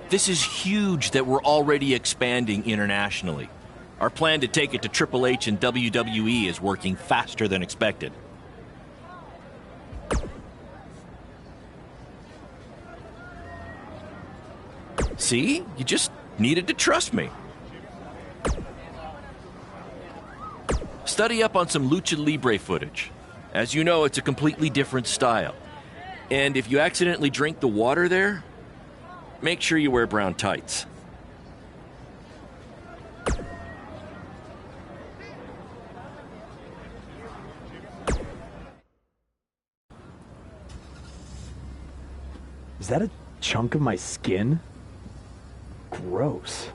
This is huge that we're already expanding internationally. Our plan to take it to Triple H and WWE is working faster than expected. See? You just needed to trust me. Study up on some Lucha Libre footage. As you know, it's a completely different style. And if you accidentally drink the water there, make sure you wear brown tights. Is that a chunk of my skin? Gross.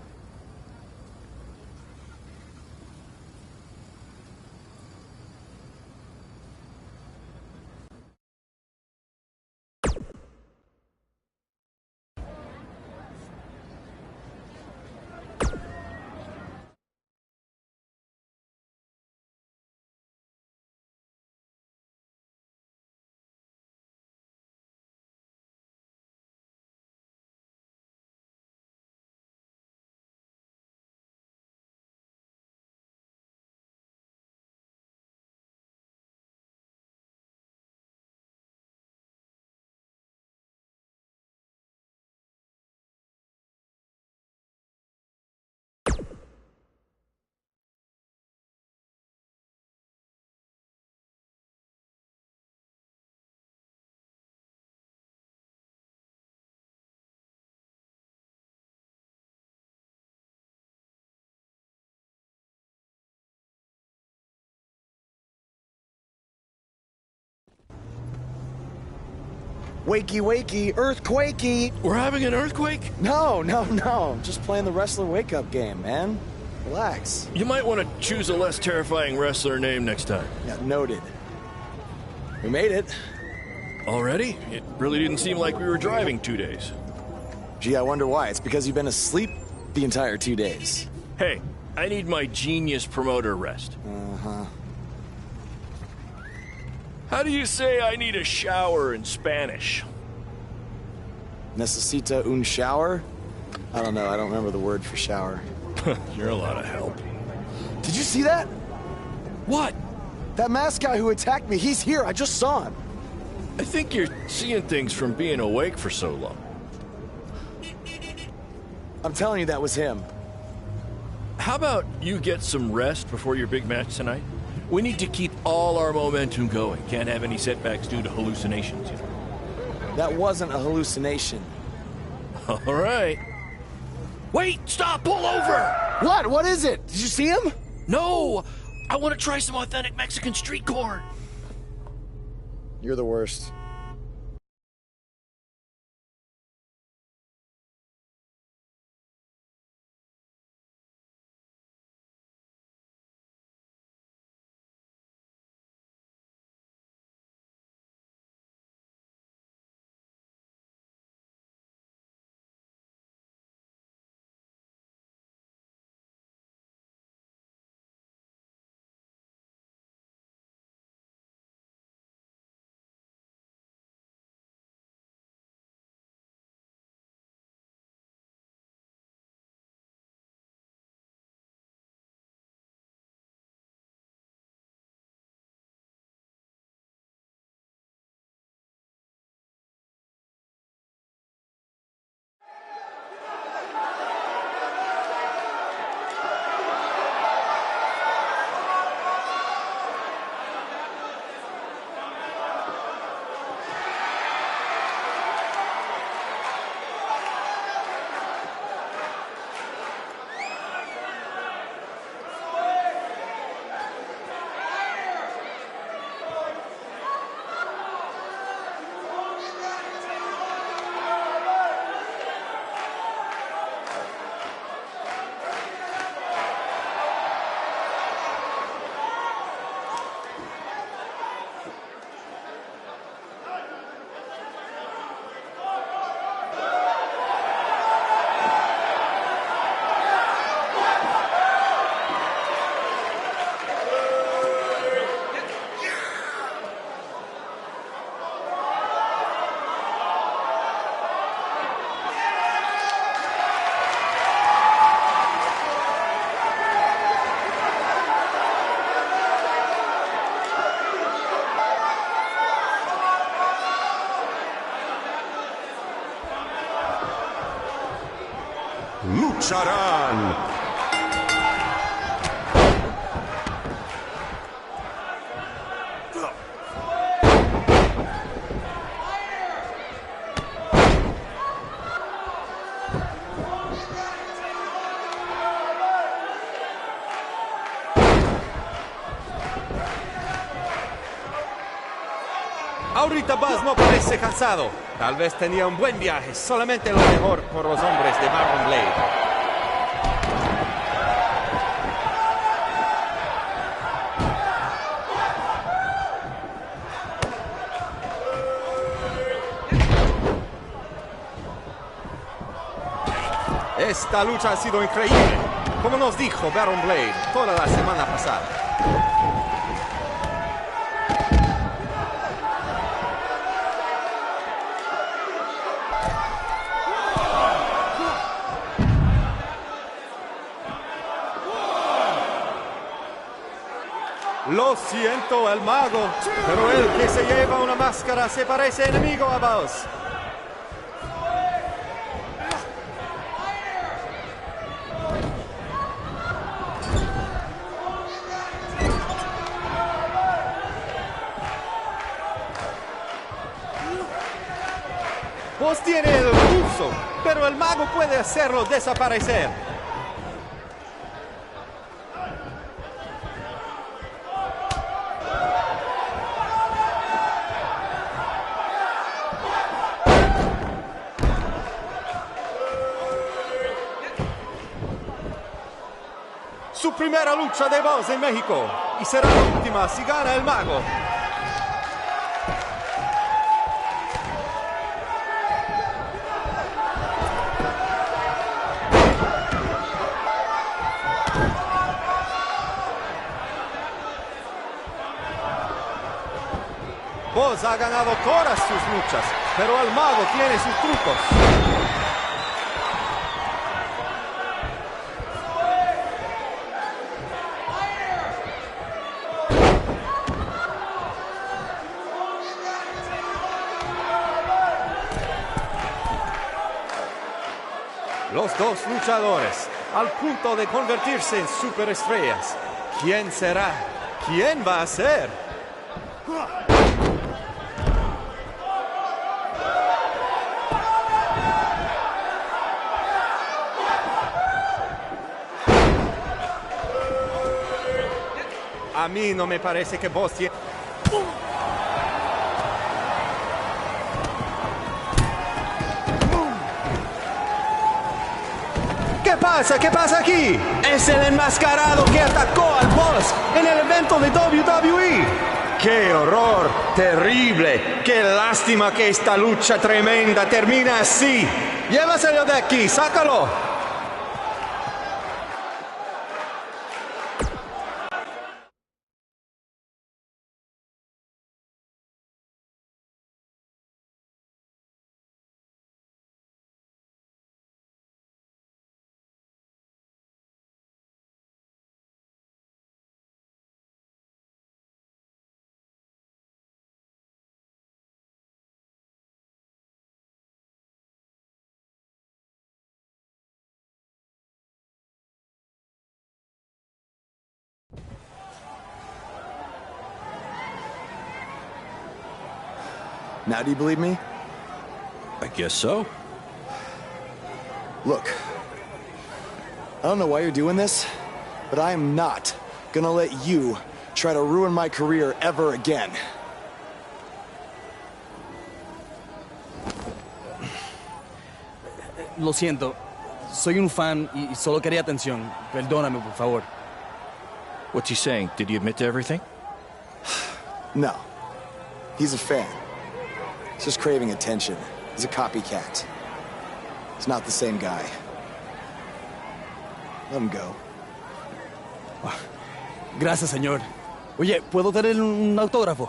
Wakey, wakey, earthquakey. We're having an earthquake? No. I'm just playing the wrestler wake-up game, man. Relax. You might want to choose a less terrifying wrestler name next time. Yeah, noted. We made it. Already? It really didn't seem like we were driving 2 days. Gee, I wonder why. It's because you've been asleep the entire 2 days. Hey, I need my genius promoter rest. Uh-huh. How do you say I need a shower in Spanish? Necesita un shower? I don't know. I don't remember the word for shower. You're a lot of help. Did you see that? What? That masked guy who attacked me. He's here. I just saw him. I think you're seeing things from being awake for so long. I'm telling you, that was him. How about you get some rest before your big match tonight? We need to keep all our momentum going. Can't have any setbacks due to hallucinations, you know. That wasn't a hallucination. All right. Wait, stop, pull over! What? What is it? Did you see him? No! I want to try some authentic Mexican street corn. You're the worst. lucharán. Ahorita Buzz no parece cansado. Tal vez tenía un buen viaje. Solamente lo mejor por los hombres de Baron Blade. Esta lucha ha sido increíble. Como nos dijo Baron Blade toda la semana pasada. Lo siento, el mago, pero el que se lleva una máscara se parece enemigo a Buzz. Buzz tiene el pulso, pero el mago puede hacerlo desaparecer. su primera lucha de voz en México. Y será la última si gana el mago. Boz ha ganado todas sus luchas, pero el mago tiene sus trucos. Los dos luchadores, al punto de convertirse en superestrellas. ¿Quién será? ¿Quién va a ser? A mí no me parece que vos tiene... ¿Qué pasa? ¿Qué pasa aquí? Es el enmascarado que atacó al boss en el evento de WWE. ¡Qué horror! ¡Terrible! ¡Qué lástima que esta lucha tremenda termina así! ¡Llévaselo de aquí! ¡Sácalo! Now do you believe me? I guess so. Look, I don't know why you're doing this, but I am not gonna let you try to ruin my career ever again. Lo siento, soy un fan y solo quería atención. Perdóname, por favor. What's he saying? Did he admit to everything? No. He's a fan. He's just craving attention. He's a copycat. He's not the same guy. Let him go. Gracias, señor. Oye, ¿puedo tener un autógrafo?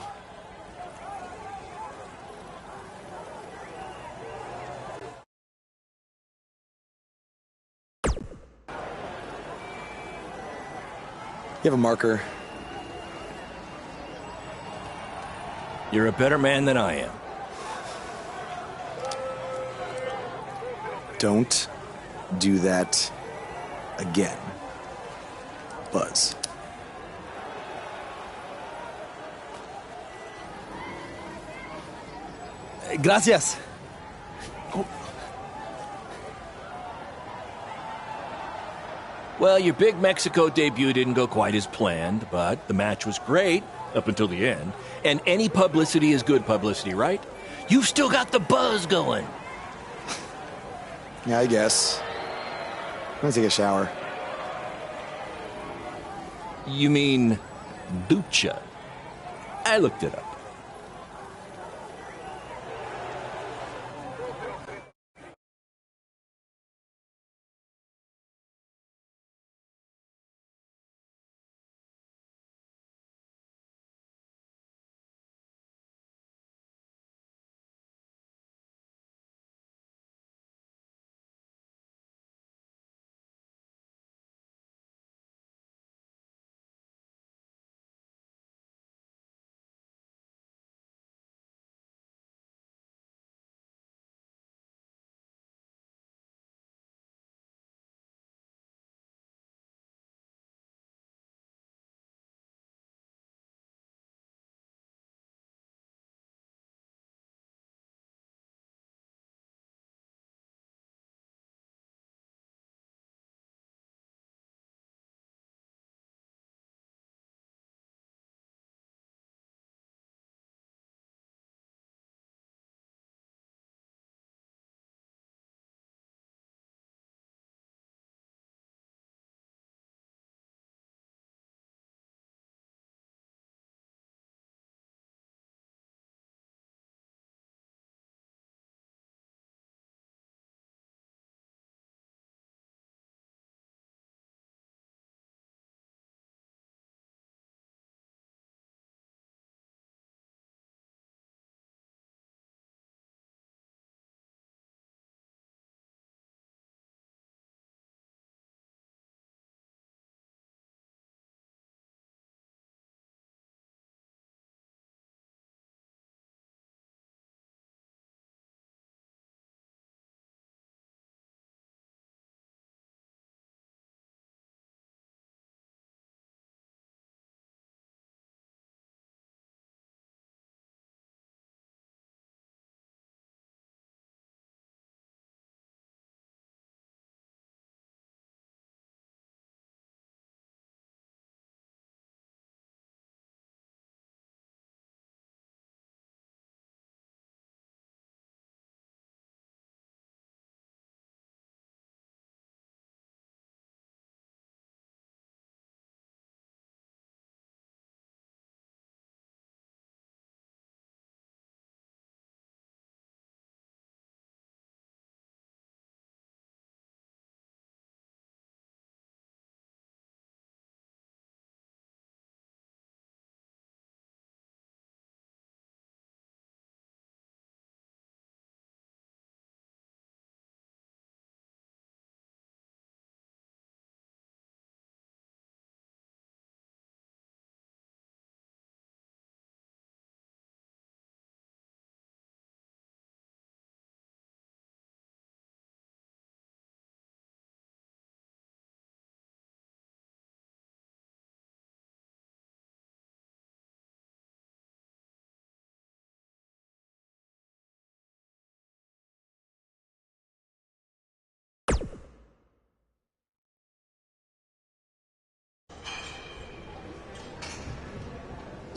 You have a marker? You're a better man than I am. Don't do that again, Buzz. Gracias. Well, your big Mexico debut didn't go quite as planned, but the match was great up until the end. And any publicity is good publicity, right? You've still got the buzz going. Yeah, I guess. I'm gonna take a shower. You mean lucha? I looked it up.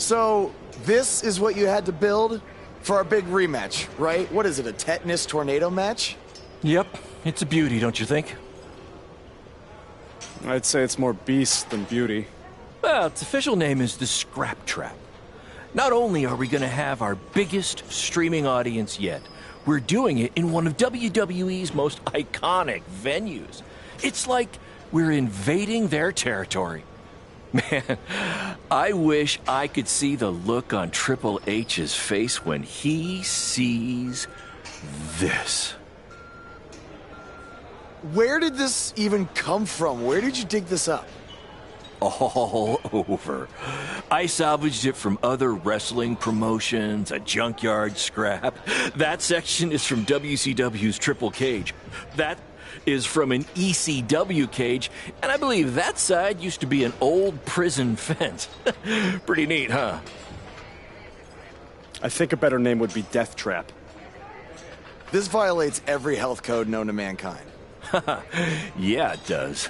So, this is what you had to build for our big rematch, right? What is it, a tetanus tornado match? Yep, it's a beauty, don't you think? I'd say it's more beast than beauty. Well, its official name is the Scrap Trap. Not only are we going to have our biggest streaming audience yet, we're doing it in one of WWE's most iconic venues. It's like we're invading their territory. Man, I wish I could see the look on Triple H's face when he sees this. Where did this even come from? Where did you dig this up? All over. I salvaged it from other wrestling promotions, a junkyard scrap. That section is from WCW's Triple Cage. That is from an ECW cage, and I believe that side used to be an old prison fence. Pretty neat, huh? I think a better name would be Death Trap. This violates every health code known to mankind. Yeah, it does.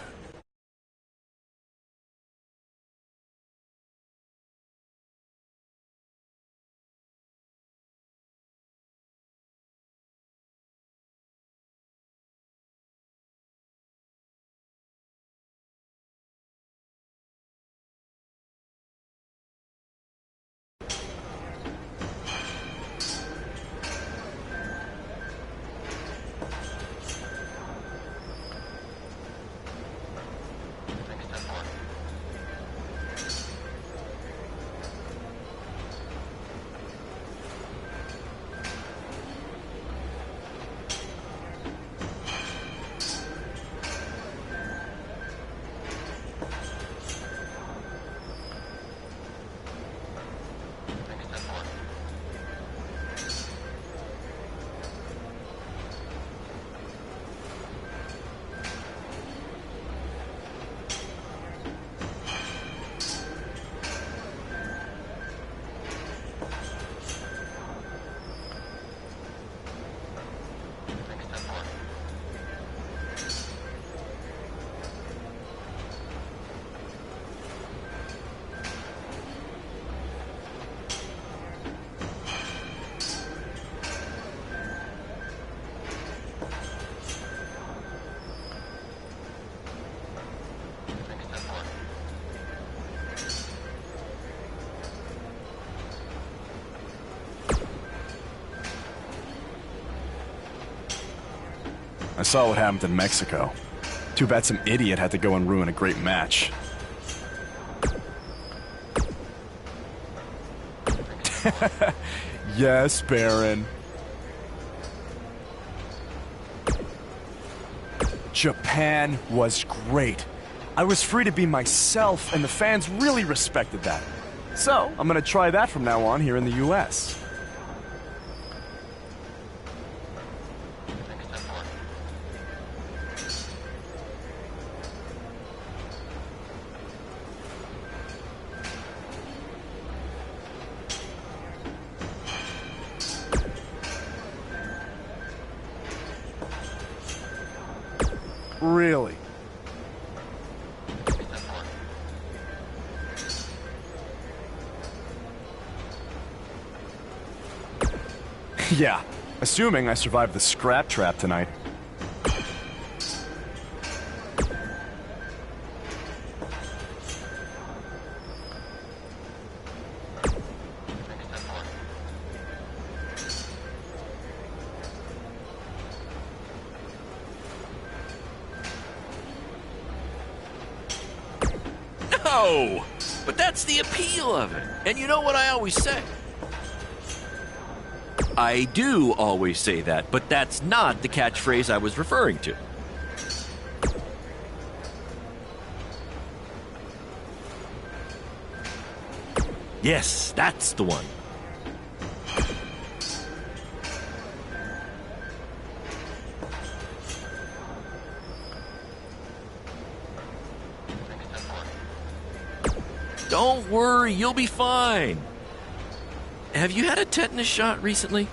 I saw what happened in Mexico. Too bad some idiot had to go and ruin a great match. Yes, Baron. Japan was great. I was free to be myself, and the fans really respected that. So, I'm gonna try that from now on here in the US. Really? Yeah, assuming I survived the scrap trap tonight. No! But that's the appeal of it. And you know what I always say? I do always say that, but that's not the catchphrase I was referring to. Yes, that's the one. Don't worry, you'll be fine. Have you had a tetanus shot recently?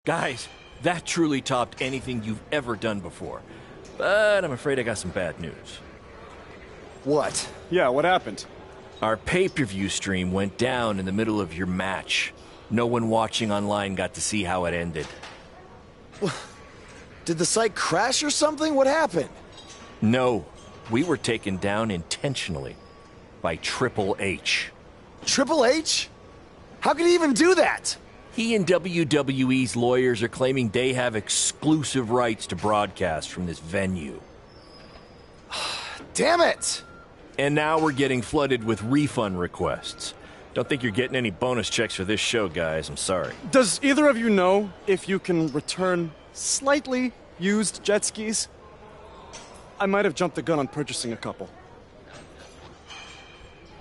Guys, that truly topped anything you've ever done before. But I'm afraid I got some bad news. What? Yeah, what happened? Our pay-per-view stream went down in the middle of your match. No one watching online got to see how it ended. Did the site crash or something? What happened? No, we were taken down intentionally by Triple H. Triple H? How could he even do that? He and WWE's lawyers are claiming they have exclusive rights to broadcast from this venue. Damn it! And now we're getting flooded with refund requests. Don't think you're getting any bonus checks for this show, guys. I'm sorry. Does either of you know if you can return slightly used jet skis? I might have jumped the gun on purchasing a couple.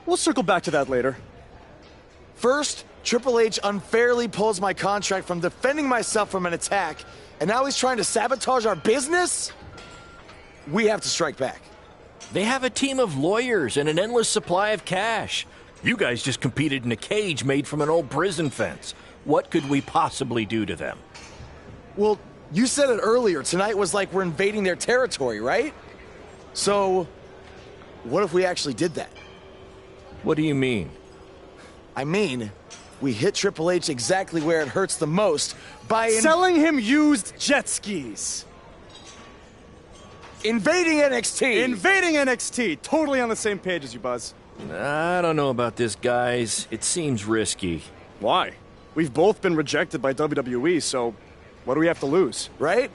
We'll circle back to that later. First, Triple H unfairly pulls my contract from defending myself from an attack, and now he's trying to sabotage our business? We have to strike back. They have a team of lawyers and an endless supply of cash. You guys just competed in a cage made from an old prison fence. What could we possibly do to them? Well, you said it earlier. Tonight was like we're invading their territory, right? So, what if we actually did that? What do you mean? I mean, we hit Triple H exactly where it hurts the most by selling him used jet skis. Invading NXT! Invading NXT! Totally on the same page as you, Buzz. I don't know about this, guys. It seems risky. Why? We've both been rejected by WWE, so what do we have to lose? Right?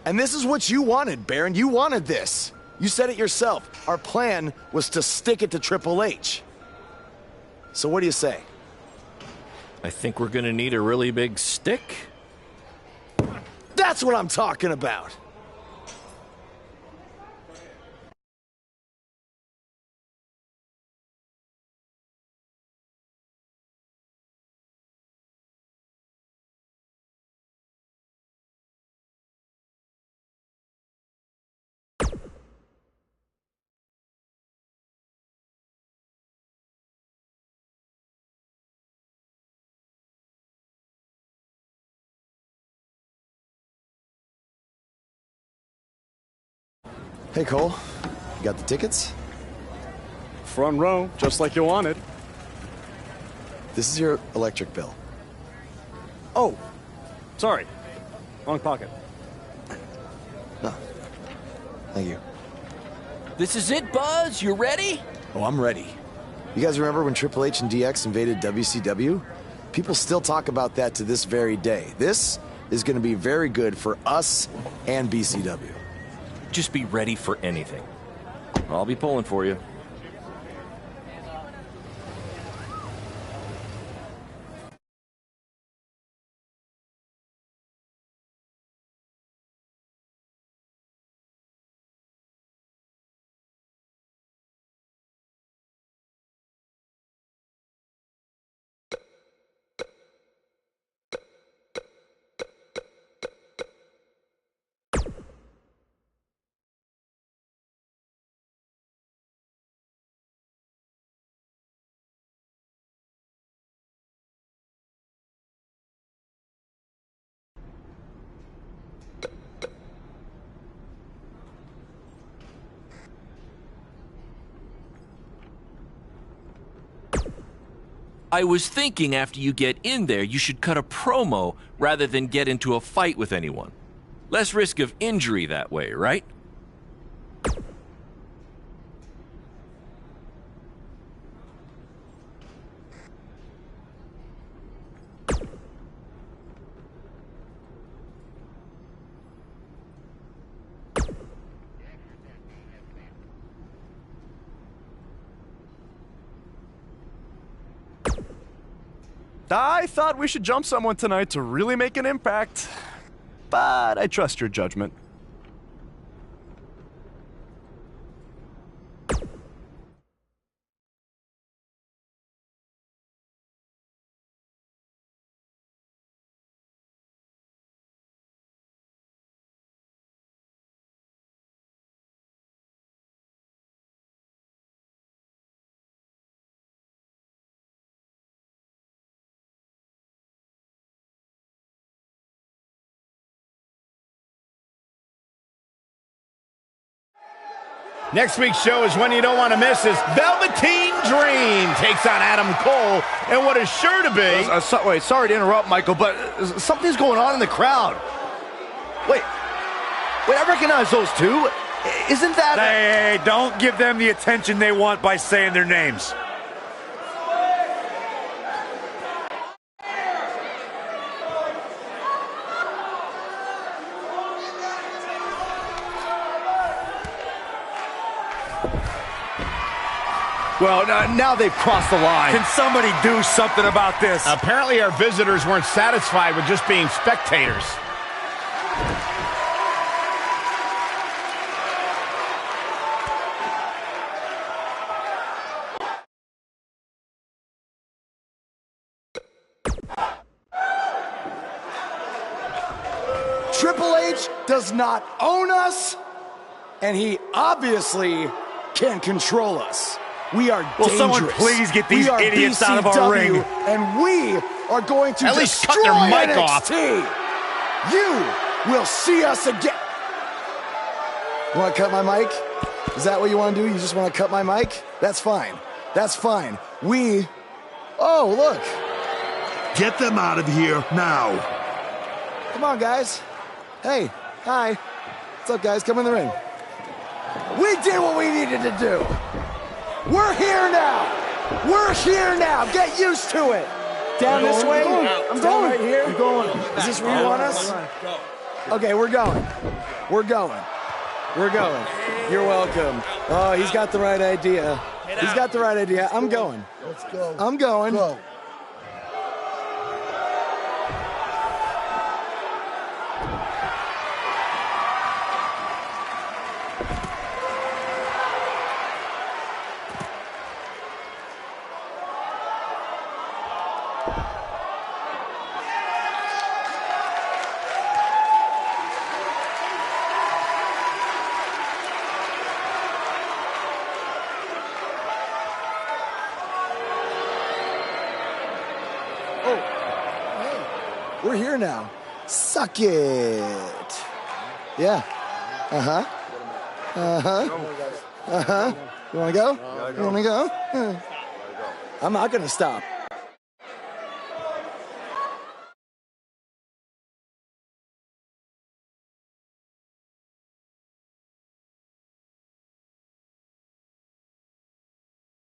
And this is what you wanted, Baron. You wanted this. You said it yourself. Our plan was to stick it to Triple H. So what do you say? I think we're gonna need a really big stick. That's what I'm talking about! Hey, Cole. You got the tickets? Front row, just like you wanted. This is your electric bill. Oh, sorry. Wrong pocket. No. Thank you. This is it, Buzz? You ready? Oh, I'm ready. You guys remember when Triple H and DX invaded WCW? People still talk about that to this very day. This is going to be very good for us and BCW. Just be ready for anything. I'll be pulling for you. I was thinking after you get in there, you should cut a promo rather than get into a fight with anyone. Less risk of injury that way, right? I thought we should jump someone tonight to really make an impact, but I trust your judgment. Next week's show is one you don't want to miss as Velveteen Dream takes on Adam Cole and what is sure to be... Wait, sorry to interrupt, Michael, but something's going on in the crowd. Wait, I recognize those two. Isn't that... Hey, don't give them the attention they want by saying their names. Well, now they've crossed the line. Can somebody do something about this? Apparently our visitors weren't satisfied with just being spectators. Triple H does not own us, and he obviously can control us. We are dangerous. Will someone please get these idiots out of our ring? And we are going to at least cut their mic off. You will see us again. You want to cut my mic? Is that what you want to do? You just want to cut my mic? That's fine. That's fine. Oh, look. Get them out of here now. Come on, guys. Hey, hi. What's up, guys? Come in the ring. We did what we needed to do. We're here now. We're here now. Get used to it. Down this way. I'm going right here. You're going. Is this where you want us? Okay, we're going. We're going. We're going. You're welcome. Oh, he's got the right idea. He's got the right idea. I'm going. Let's go. I'm going. Go. We're here now. Suck it. Yeah. Uh-huh. Uh-huh. Uh-huh. You want to go? You want to go? I'm not going to stop.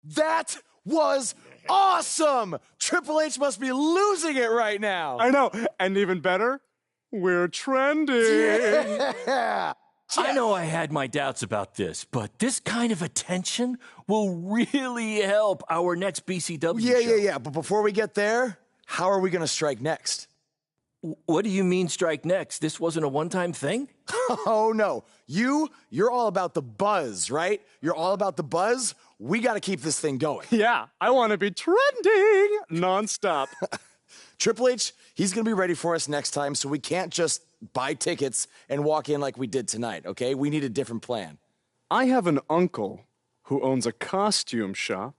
That was awesome! Triple H must be losing it right now. I know. And even better, we're trending. Yeah. I know I had my doubts about this, but this kind of attention will really help our next BCW show. Yeah. But before we get there, how are we going to strike next? What do you mean strike next? This wasn't a one-time thing? Oh, no. You're all about the buzz, right? You're all about the buzz. We got to keep this thing going. Yeah, I want to be trending nonstop. Triple H, he's going to be ready for us next time, so we can't just buy tickets and walk in like we did tonight, okay? We need a different plan. I have an uncle who owns a costume shop.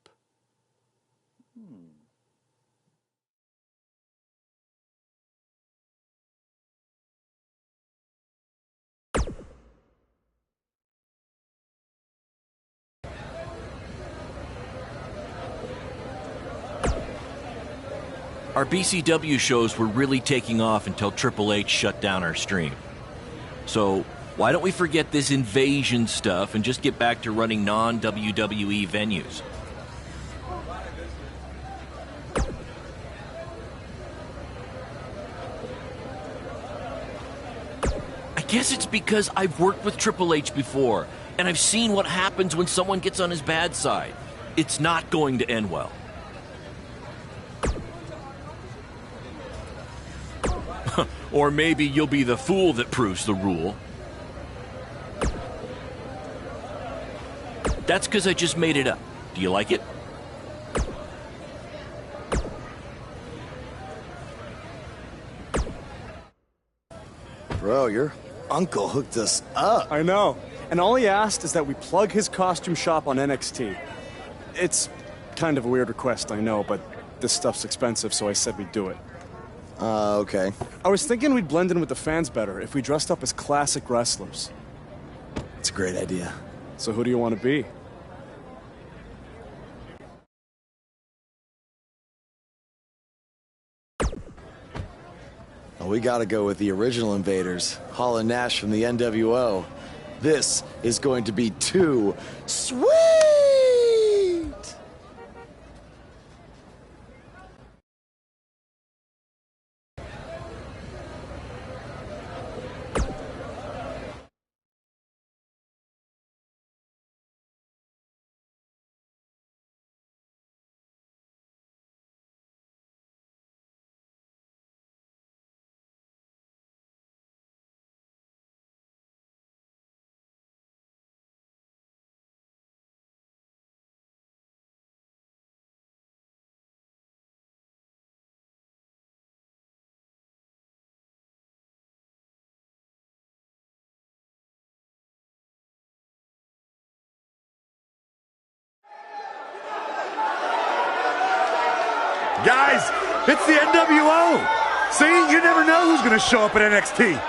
Our BCW shows were really taking off until Triple H shut down our stream. So why don't we forget this invasion stuff and just get back to running non-WWE venues? I guess it's because I've worked with Triple H before, and I've seen what happens when someone gets on his bad side. It's not going to end well. Or maybe you'll be the fool that proves the rule. That's because I just made it up. Do you like it? Bro, your uncle hooked us up. I know. And all he asked is that we plug his costume shop on NXT. It's kind of a weird request, I know, but this stuff's expensive, so I said we'd do it. Okay. I was thinking we'd blend in with the fans better if we dressed up as classic wrestlers. It's a great idea. So who do you want to be? Well, we gotta go with the original invaders, Hall and Nash from the NWO. This is going to be too sweet! Guys, it's the NWO. See, you never know who's going to show up at NXT.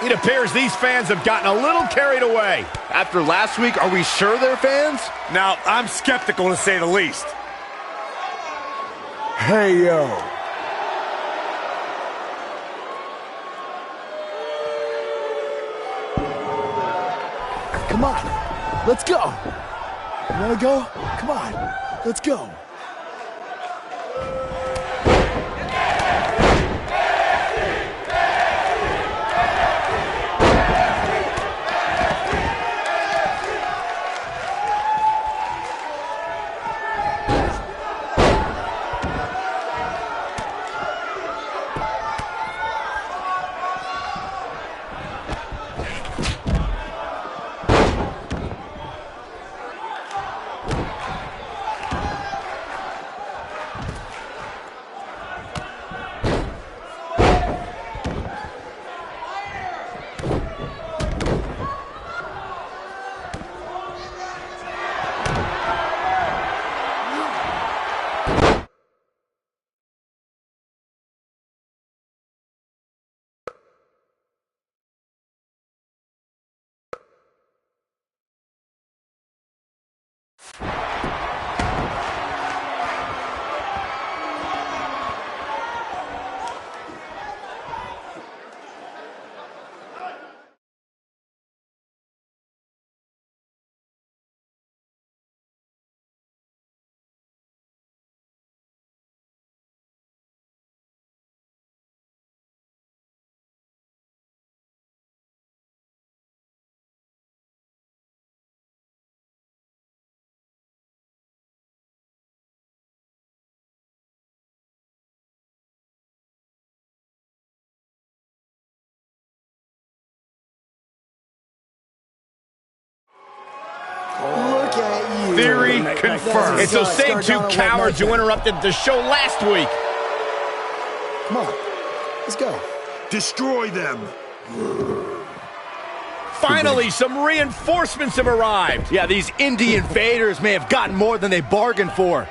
It appears these fans have gotten a little carried away. After last week, are we sure they're fans? Now, I'm skeptical to say the least. Hey, yo. Come on, let's go. You wanna go? Come on, let's go. Look at you. Theory confirmed. It's those same two cowards who interrupted the show last week. Come on, let's go. Destroy them. Finally, some reinforcements have arrived. Yeah, these indie invaders may have gotten more than they bargained for.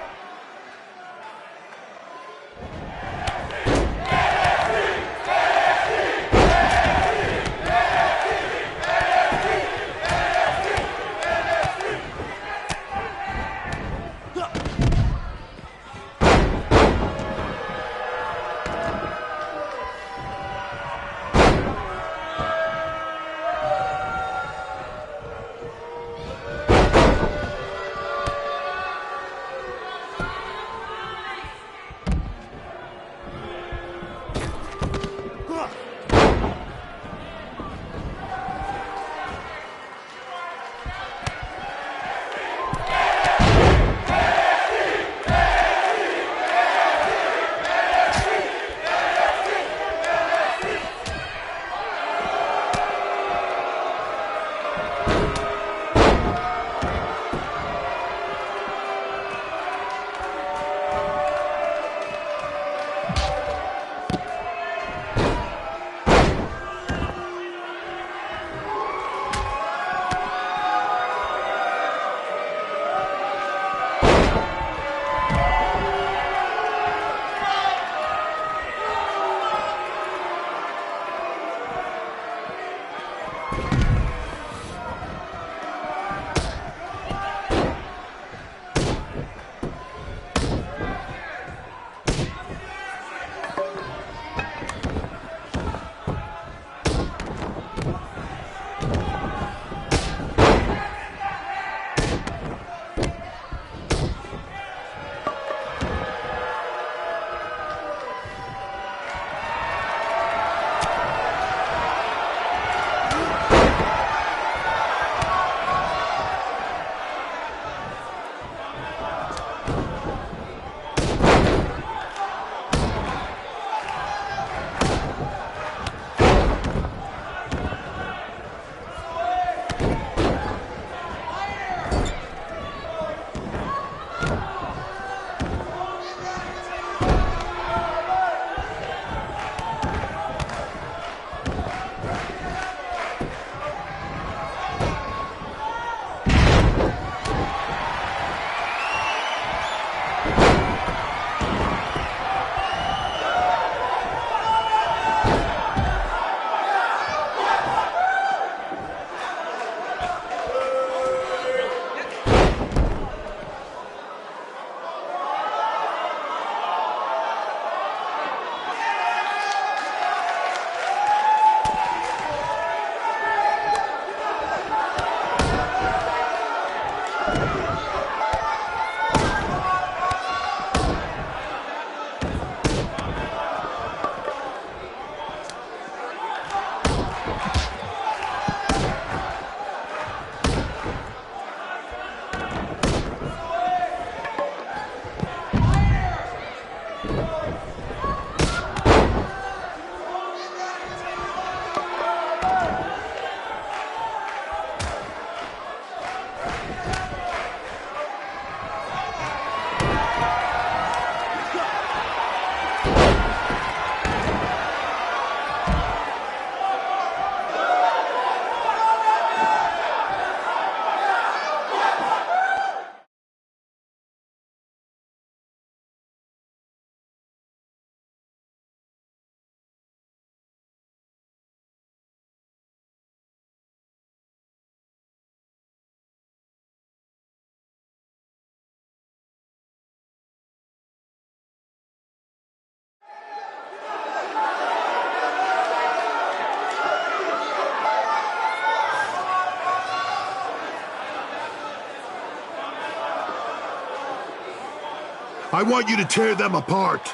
I want you to tear them apart.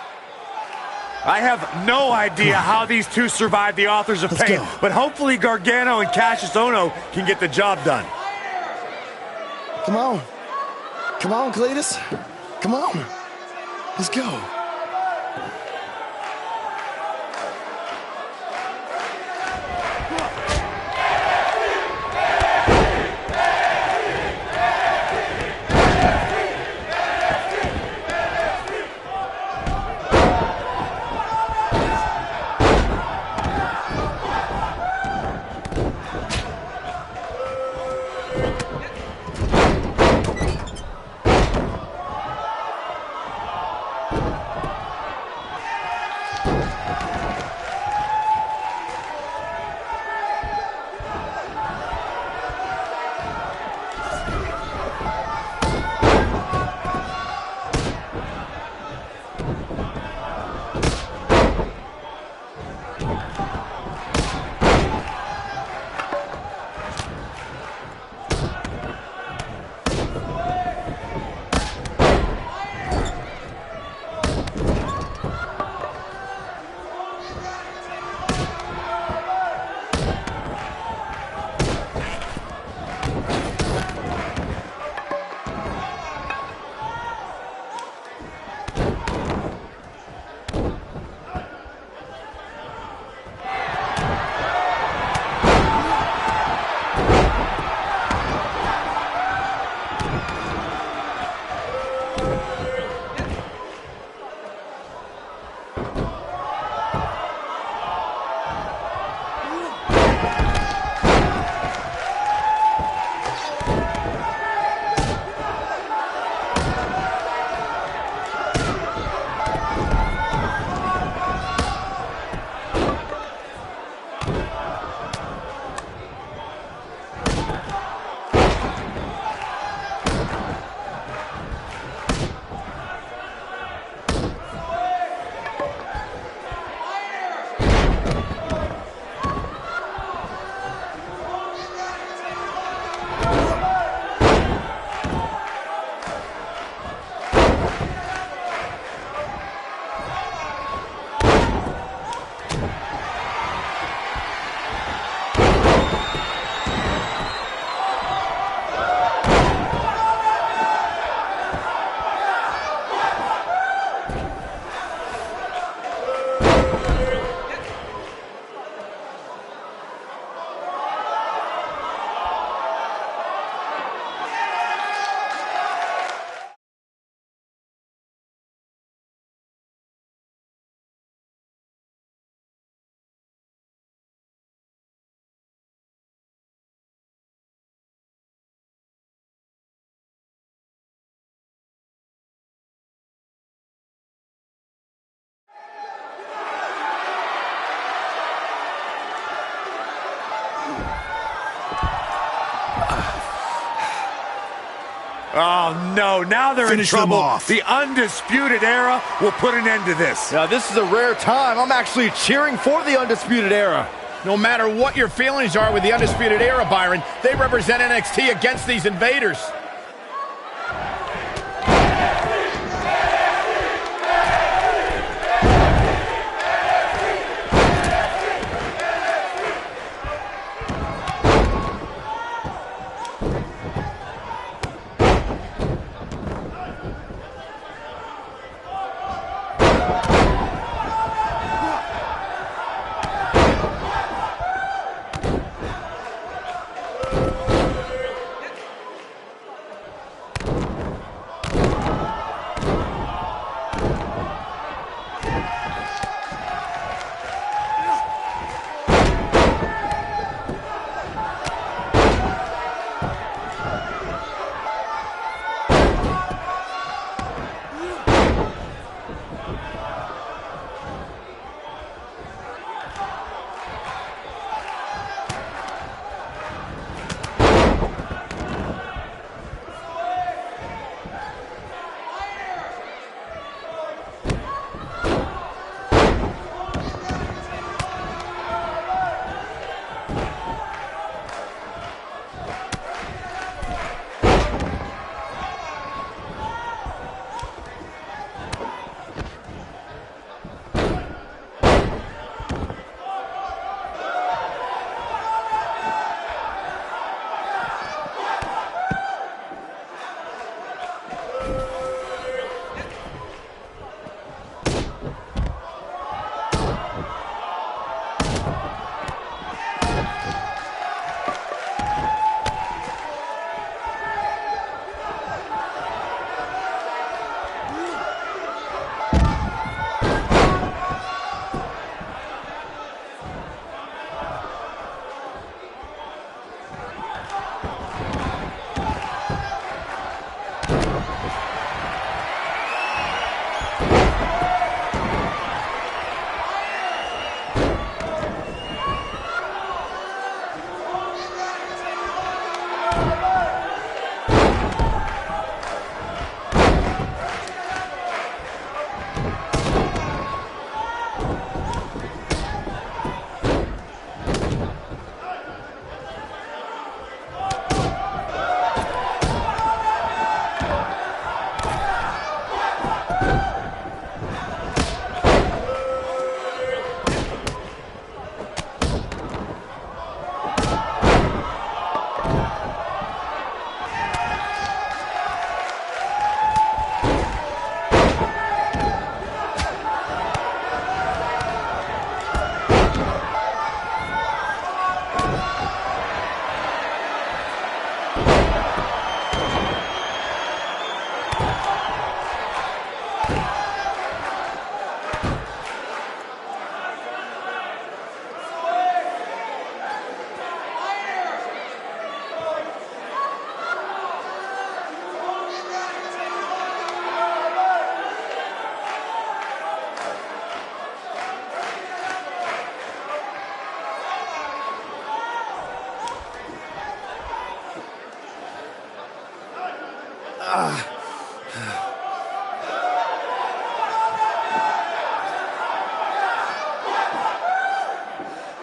I have no idea how these two survived the Authors of Pain, but hopefully Gargano and Cassius Ohno can get the job done. Come on. Come on, Cletus. Come on. Let's go. Oh, no. Now they're Finish in them trouble. off. The Undisputed Era will put an end to this. Now, this is a rare time. I'm actually cheering for the Undisputed Era. No matter what your feelings are with the Undisputed Era, Byron, they represent NXT against these invaders.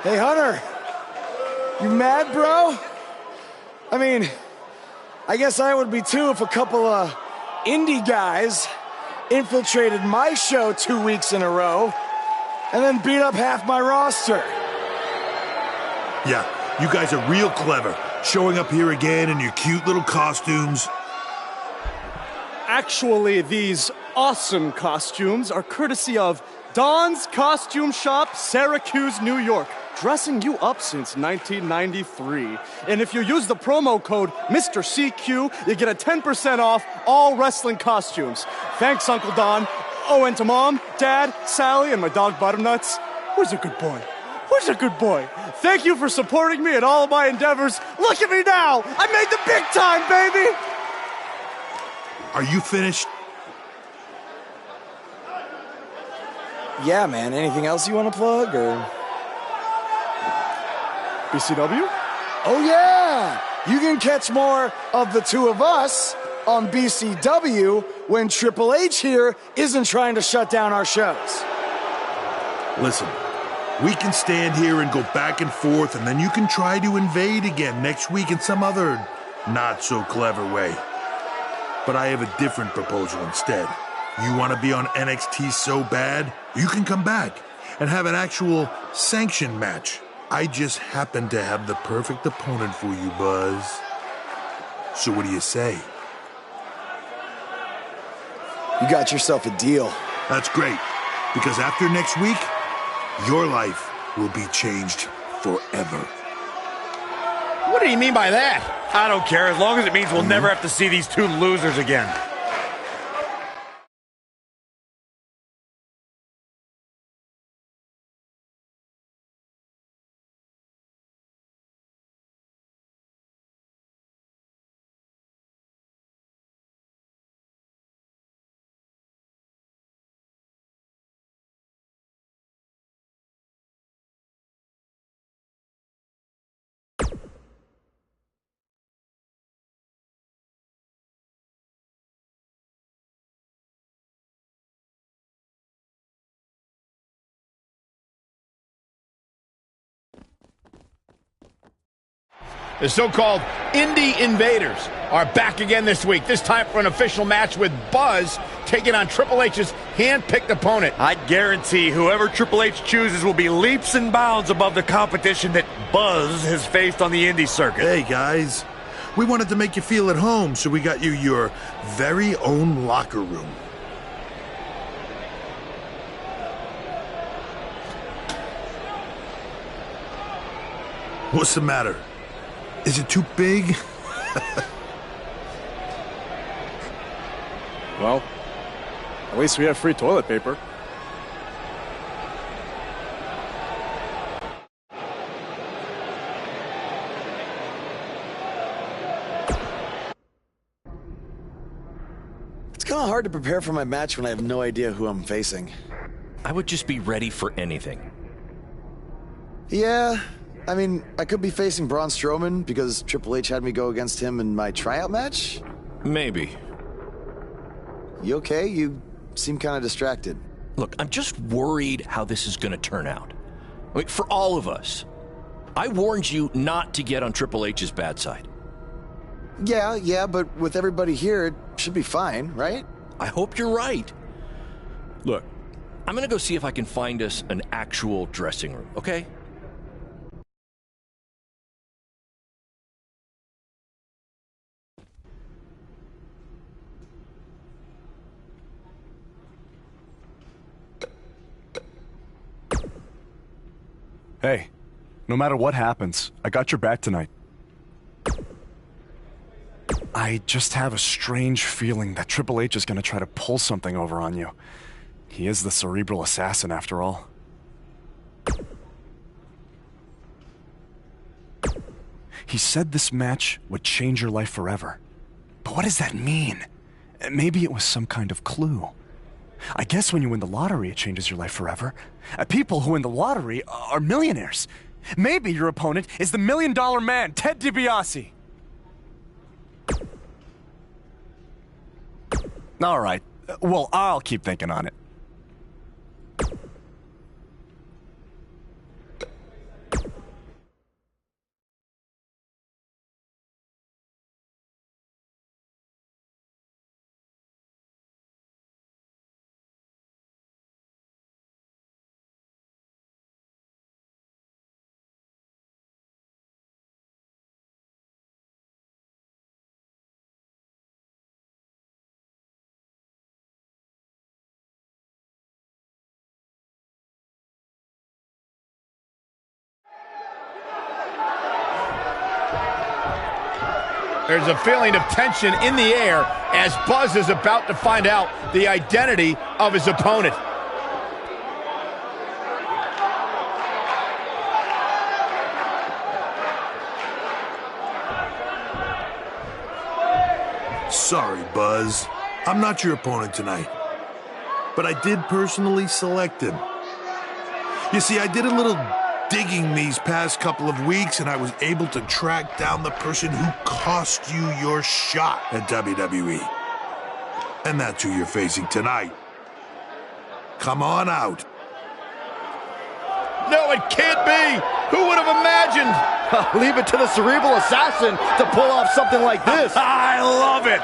Hey, Hunter. You mad, bro? I mean, I guess I would be too if a couple of indie guys infiltrated my show 2 weeks in a row and then beat up half my roster. Yeah, you guys are real clever. Showing up here again in your cute little costumes. Actually, these awesome costumes are courtesy of Don's Costume Shop, Syracuse, New York. Dressing you up since 1993. And if you use the promo code Mr. CQ, you get a 10% off all wrestling costumes. Thanks, Uncle Don. Oh, and to Mom, Dad, Sally, and my dog Butternuts. Who's a good boy? Who's a good boy? Thank you for supporting me in all of my endeavors. Look at me now! I made the big time, baby! Are you finished? Yeah, man. Anything else you want to plug, or...? BCW? Oh, yeah! You can catch more of the two of us on BCW when Triple H here isn't trying to shut down our shows. Listen, we can stand here and go back and forth, and then you can try to invade again next week in some other not-so-clever way. But I have a different proposal instead. You want to be on NXT so bad, you can come back and have an actual sanctioned match. I just happen to have the perfect opponent for you, Buzz. So what do you say? You got yourself a deal. That's great, because after next week, your life will be changed forever. What do you mean by that? I don't care, as long as it means we'll never have to see these two losers again. The so-called Indie Invaders are back again this week, this time for an official match with Buzz taking on Triple H's hand-picked opponent. I guarantee whoever Triple H chooses will be leaps and bounds above the competition that Buzz has faced on the indie circuit. Hey, guys. We wanted to make you feel at home, so we got you your very own locker room. What's the matter? Is it too big? Well, at least we have free toilet paper. It's kind of hard to prepare for my match when I have no idea who I'm facing. I would just be ready for anything. Yeah, I mean, I could be facing Braun Strowman because Triple H had me go against him in my tryout match? Maybe. You okay? You seem kind of distracted. Look, I'm just worried how this is going to turn out. I mean, for all of us. I warned you not to get on Triple H's bad side. Yeah, but with everybody here, it should be fine, right? I hope you're right. Look, I'm going to go see if I can find us an actual dressing room, okay? Hey, no matter what happens, I got your back tonight. I just have a strange feeling that Triple H is going to try to pull something over on you. He is the cerebral assassin, after all. He said this match would change your life forever. But what does that mean? Maybe it was some kind of clue. I guess when you win the lottery, it changes your life forever. People who win the lottery are millionaires. Maybe your opponent is the $1 Million Man, Ted DiBiase. All right. Well, I'll keep thinking on it. There's a feeling of tension in the air as Buzz is about to find out the identity of his opponent. Sorry, Buzz. I'm not your opponent tonight. But I did personally select him. You see, I did a little digging these past couple of weeks, and I was able to track down the person who cost you your shot at WWE. And that's who you're facing tonight. Come on out. No, it can't be. Who would have imagined? Leave it to the cerebral assassin to pull off something like this. I love it.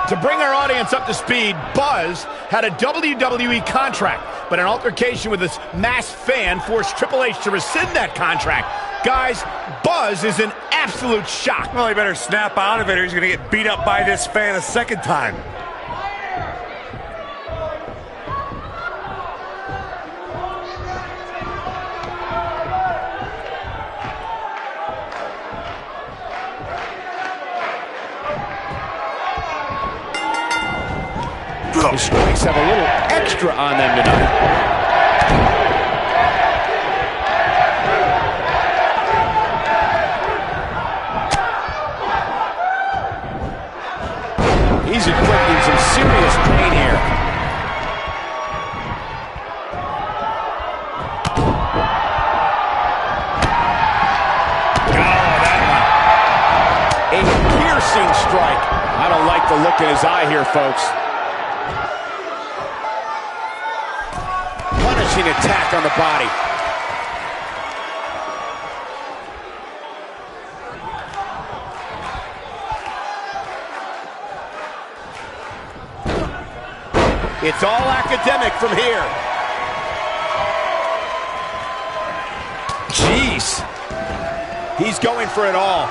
To bring our audience up to speed, Buzz had a WWE contract, but an altercation with this masked fan forced Triple H to rescind that contract. Guys, Buzz is in absolute shock. Well, he better snap out of it or he's going to get beat up by this fan a second time. The strikes have a little extra on them tonight. He's inflicting some serious pain here. Oh, that one. A piercing strike. I don't like the look in his eye here, folks. Attack on the body. It's all academic from here. Jeez. He's going for it all.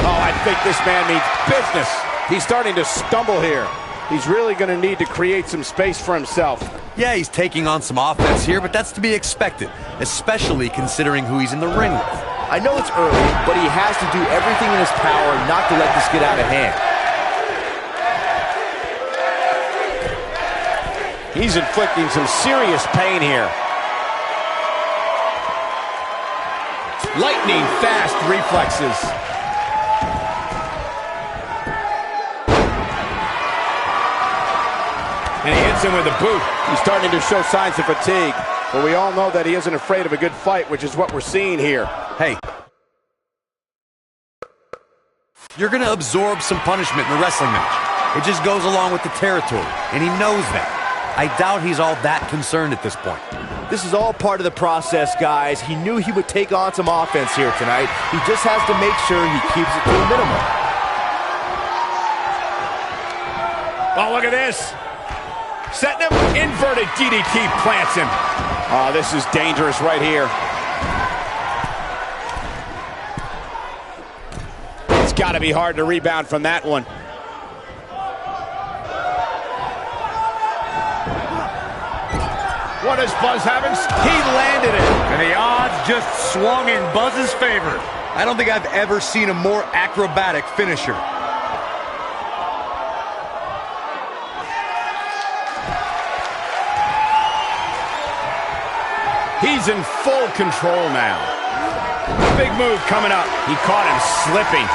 Oh, I think this man means business. He's starting to stumble here. He's really going to need to create some space for himself. Yeah, he's taking on some offense here, but that's to be expected, especially considering who he's in the ring with. I know it's early, but he has to do everything in his power not to let this get out of hand. He's inflicting some serious pain here. Lightning fast reflexes. And he hits him with a boot. He's starting to show signs of fatigue. But we all know that he isn't afraid of a good fight, which is what we're seeing here. Hey, you're going to absorb some punishment in the wrestling match. It just goes along with the territory, and he knows that. I doubt he's all that concerned at this point. This is all part of the process, guys. He knew he would take on some offense here tonight. He just has to make sure he keeps it to a minimum. Oh, look at this. Setting him, inverted DDT plants him. Oh, this is dangerous right here. It's got to be hard to rebound from that one. What is Buzz having? He landed it. And the odds just swung in Buzz's favor. I don't think I've ever seen a more acrobatic finisher. He's in full control now. Big move coming up. He caught him slipping.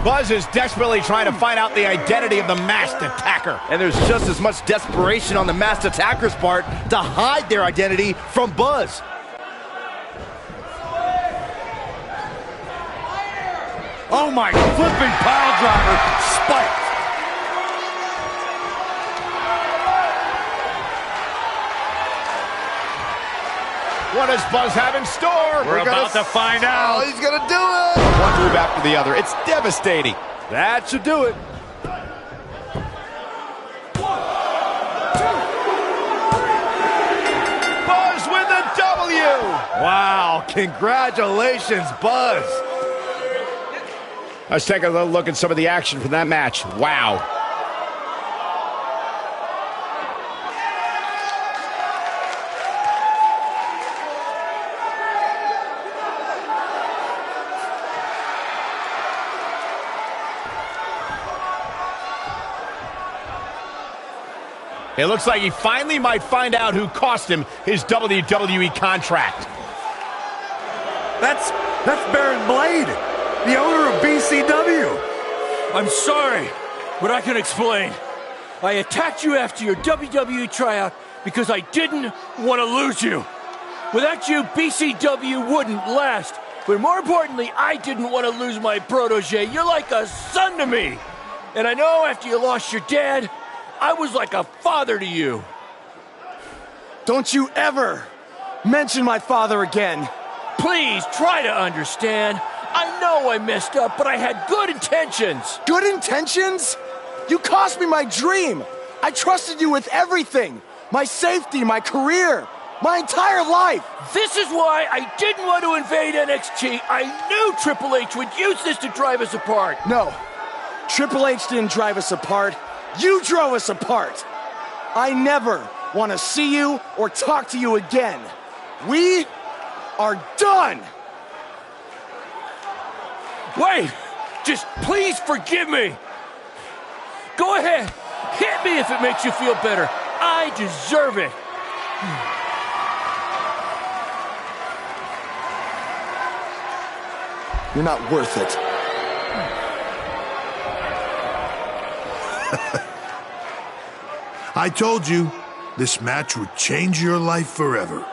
Buzz is desperately trying to find out the identity of the masked attacker. And there's just as much desperation on the masked attacker's part to hide their identity from Buzz. Oh my, flipping pile driver, spiked. What does Buzz have in store? We're about to find out. Oh, he's gonna do it! One move after the other. It's devastating. That should do it. Buzz with a W! Wow, congratulations, Buzz. Let's take a little look at some of the action from that match. Wow. It looks like he finally might find out who cost him his WWE contract. That's Baron Blade, the owner of BCW. I'm sorry, but I can explain. I attacked you after your WWE tryout because I didn't want to lose you. Without you, BCW wouldn't last. But more importantly, I didn't want to lose my protege. You're like a son to me. And I know after you lost your dad, I was like a father to you. Don't you ever mention my father again. Please try to understand. I know I messed up, but I had good intentions. Good intentions? You cost me my dream. I trusted you with everything. My safety, my career, my entire life. This is why I didn't want to invade NXT. I knew Triple H would use this to drive us apart. No, Triple H didn't drive us apart. You drove us apart. I never want to see you or talk to you again. We are done. Wait, just please forgive me. Go ahead, hit me if it makes you feel better. I deserve it. You're not worth it. I told you, this match would change your life forever.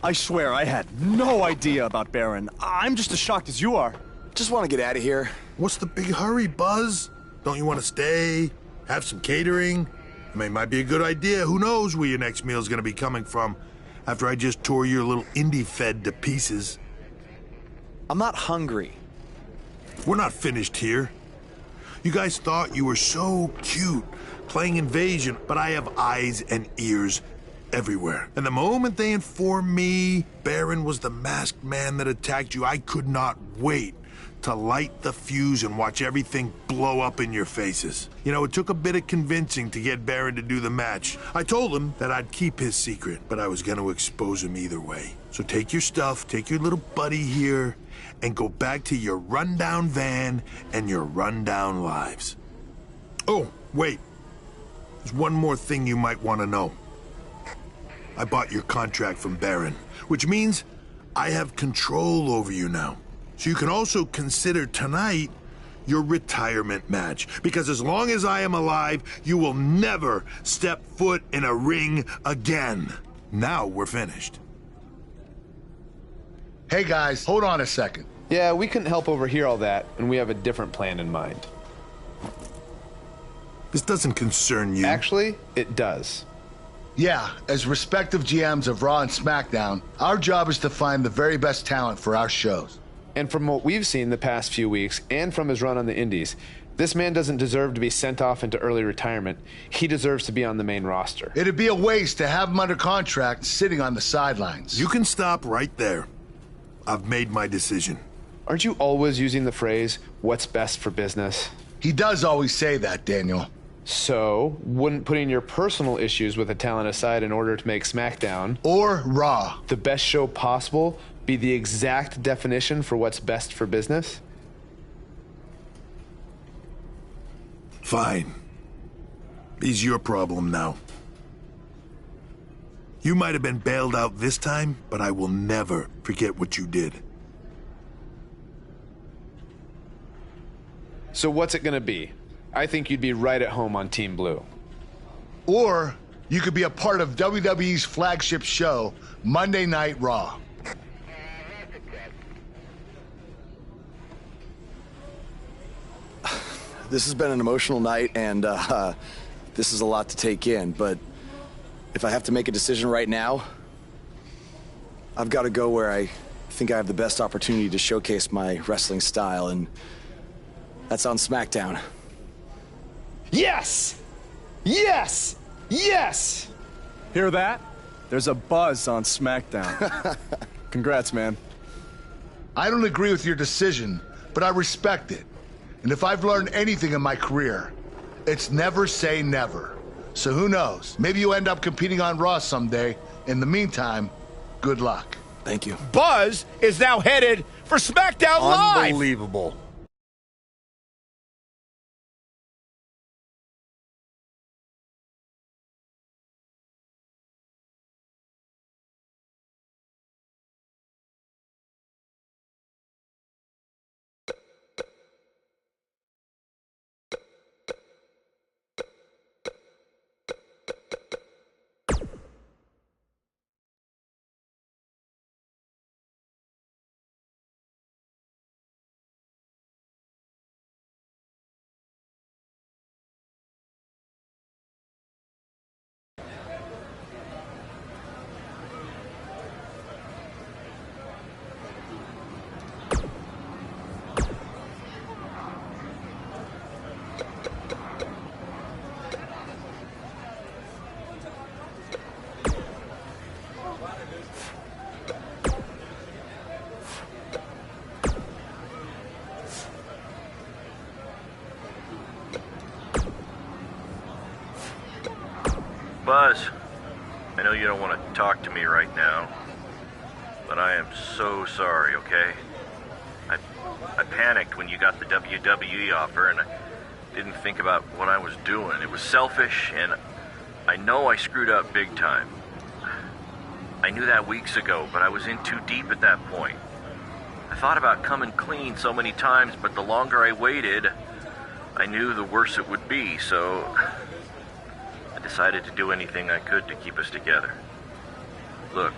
I swear I had no idea about Baron. I'm just as shocked as you are. Just want to get out of here. What's the big hurry, Buzz? Don't you want to stay? Have some catering? I mean, it might be a good idea. Who knows where your next meal's gonna be coming from after I just tore your little indie fed to pieces. I'm not hungry. We're not finished here. You guys thought you were so cute playing Invasion, but I have eyes and ears everywhere. And the moment they informed me Baron was the masked man that attacked you, I could not wait to light the fuse and watch everything blow up in your faces. You know, it took a bit of convincing to get Baron to do the match. I told him that I'd keep his secret, but I was going to expose him either way. So take your stuff, take your little buddy here, and go back to your rundown van and your rundown lives. Oh, wait. There's one more thing you might want to know. I bought your contract from Baron, which means I have control over you now. So you can also consider tonight your retirement match, because as long as I am alive, you will never step foot in a ring again. Now we're finished. Hey guys, hold on a second. Yeah, we couldn't help overhear all that, and we have a different plan in mind. This doesn't concern you. Actually, it does. Yeah, as respective GMs of Raw and SmackDown, our job is to find the very best talent for our shows. And from what we've seen the past few weeks, and from his run on the Indies, this man doesn't deserve to be sent off into early retirement. He deserves to be on the main roster. It'd be a waste to have him under contract sitting on the sidelines. You can stop right there. I've made my decision. Aren't you always using the phrase, what's best for business? He does always say that, Daniel. So, wouldn't putting your personal issues with a talent aside in order to make SmackDown or Raw the best show possible be the exact definition for what's best for business? Fine. It's your problem now. You might have been bailed out this time, but I will never forget what you did. So what's it gonna be? I think you'd be right at home on Team Blue. Or you could be a part of WWE's flagship show, Monday Night Raw. this has been an emotional night, and this is a lot to take in, but if I have to make a decision right now, I've got to go where I think I have the best opportunity to showcase my wrestling style, and that's on SmackDown. Yes! Yes! Yes! Hear that? There's a buzz on SmackDown. Congrats, man. I don't agree with your decision, but I respect it. And if I've learned anything in my career, it's never say never. So who knows? Maybe you end up competing on Raw someday. In the meantime, good luck. Thank you. Buzz is now headed for SmackDown Live. Unbelievable. Buzz, I know you don't want to talk to me right now, but I am so sorry, okay? I panicked when you got the WWE offer, and I didn't think about what I was doing. It was selfish, and I know I screwed up big time. I knew that weeks ago, but I was in too deep at that point. I thought about coming clean so many times, but the longer I waited, I knew the worse it would be, so I decided to do anything I could to keep us together. Look,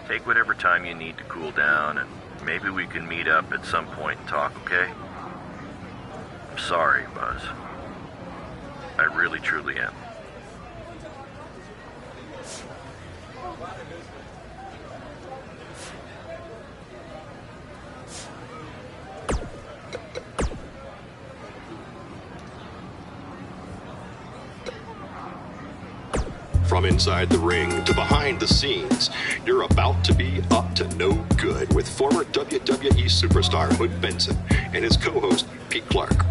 take whatever time you need to cool down, and maybe we can meet up at some point and talk, okay? I'm sorry, Buzz. I really, truly am. From inside the ring to behind the scenes, you're about to be up to no good with former WWE superstar Hood Benson and his co-host Pete Clark.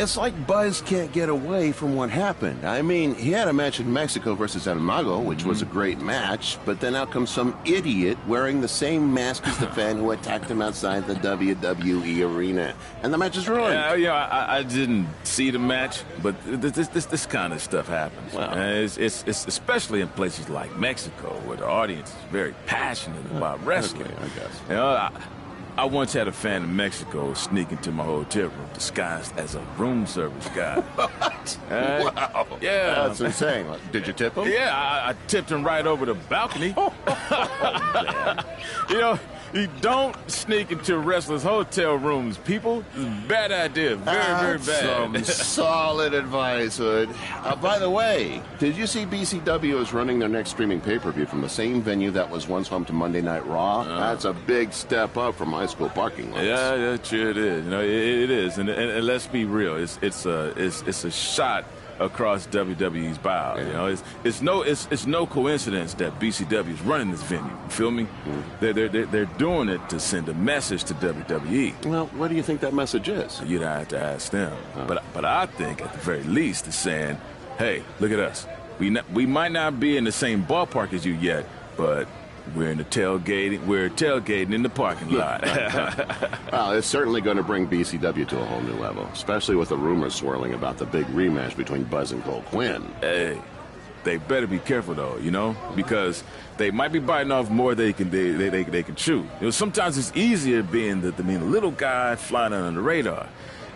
It's like Buzz can't get away from what happened. I mean, he had a match in Mexico versus El Mago, which was a great match, but then out comes some idiot wearing the same mask as the fan who attacked him outside the WWE arena. And the match is ruined. I didn't see the match, but this kind of stuff happens. Well, it's especially in places like Mexico, where the audience is very passionate about wrestling. Okay, I guess. You know, I once had a fan in Mexico sneak into my hotel room disguised as a room service guy. What? Wow. Yeah. That's insane. Did you tip him? Yeah, I tipped him right over the balcony. You know, you don't sneak into wrestlers' hotel rooms, people. It's a bad idea. Very bad. Some solid advice, Hood. By the way, did you see BCW is running their next streaming pay-per-view from the same venue that was once home to Monday Night Raw? That's a big step up from high school parking lots. Yeah, sure it is. You know, it is, and let's be real. It's a shot across WWE's bow. Yeah. You know, it's no coincidence that BCW is running this venue. You feel me? They're doing it to send a message to WWE. Well, what do you think that message is? You'd have to ask them. But I think at the very least it's saying, hey, look at us. We might not be in the same ballpark as you yet, but we're tailgating in the parking lot. Well, it's certainly going to bring BCW to a whole new level, especially with the rumors swirling about the big rematch between Buzz and Cole Quinn. Hey, they better be careful though, you know, because they might be biting off more they can chew. You know, sometimes it's easier being the little guy flying under the radar.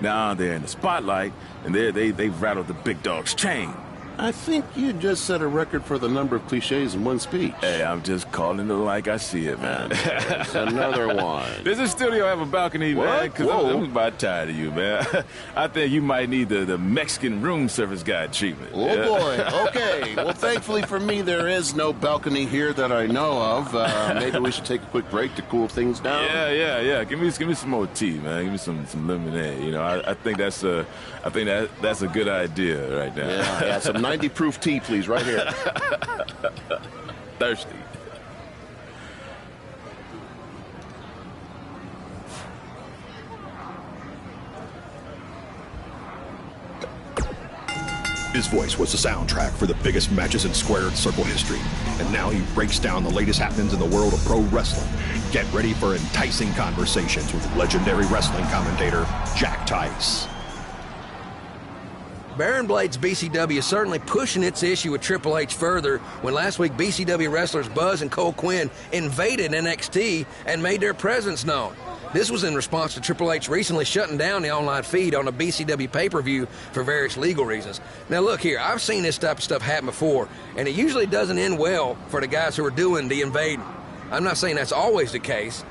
Now they're in the spotlight and they've rattled the big dog's chain. I think you just set a record for the number of cliches in one speech. Hey, I'm just calling it like I see it, man. There's another one. Does this studio have a balcony, man? What? Because I'm about tired of you, man. I think you might need the Mexican room service guy treatment. Oh, yeah? boy. Okay. Well, thankfully for me, there is no balcony here that I know of. Maybe we should take a quick break to cool things down. Yeah. Give me some more tea, man. Give me some lemonade. You know, I think that's a good idea right now. Yeah, some 90 proof tea, please, right here. Thirsty. His voice was the soundtrack for the biggest matches in squared circle history. And now he breaks down the latest happenings in the world of pro wrestling. Get ready for enticing conversations with legendary wrestling commentator Jack Tice. Baron Blade's BCW is certainly pushing its issue with Triple H further when last week BCW wrestlers Buzz and Cole Quinn invaded NXT and made their presence known. This was in response to Triple H recently shutting down the online feed on a BCW pay-per-view for various legal reasons. Now look here, I've seen this type of stuff happen before, and it usually doesn't end well for the guys who are doing the invading. I'm not saying that's always the case.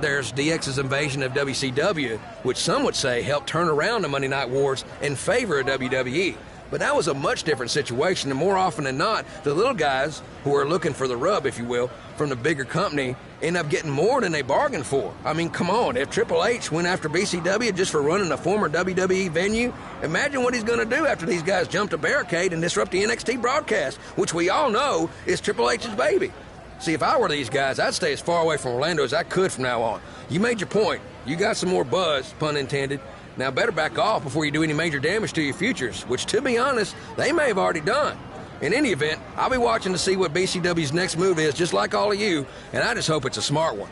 There's DX's invasion of WCW, which some would say helped turn around the Monday Night Wars in favor of WWE. But that was a much different situation, and more often than not, the little guys who are looking for the rub, if you will, from the bigger company end up getting more than they bargained for. I mean, come on, if Triple H went after BCW just for running a former WWE venue, imagine what he's going to do after these guys jump the barricade and disrupt the NXT broadcast, which we all know is Triple H's baby. See, if I were these guys, I'd stay as far away from Orlando as I could from now on. You made your point. You got some more buzz, pun intended. Now better back off before you do any major damage to your futures, which, to be honest, they may have already done. In any event, I'll be watching to see what BCW's next move is, just like all of you, and I just hope it's a smart one.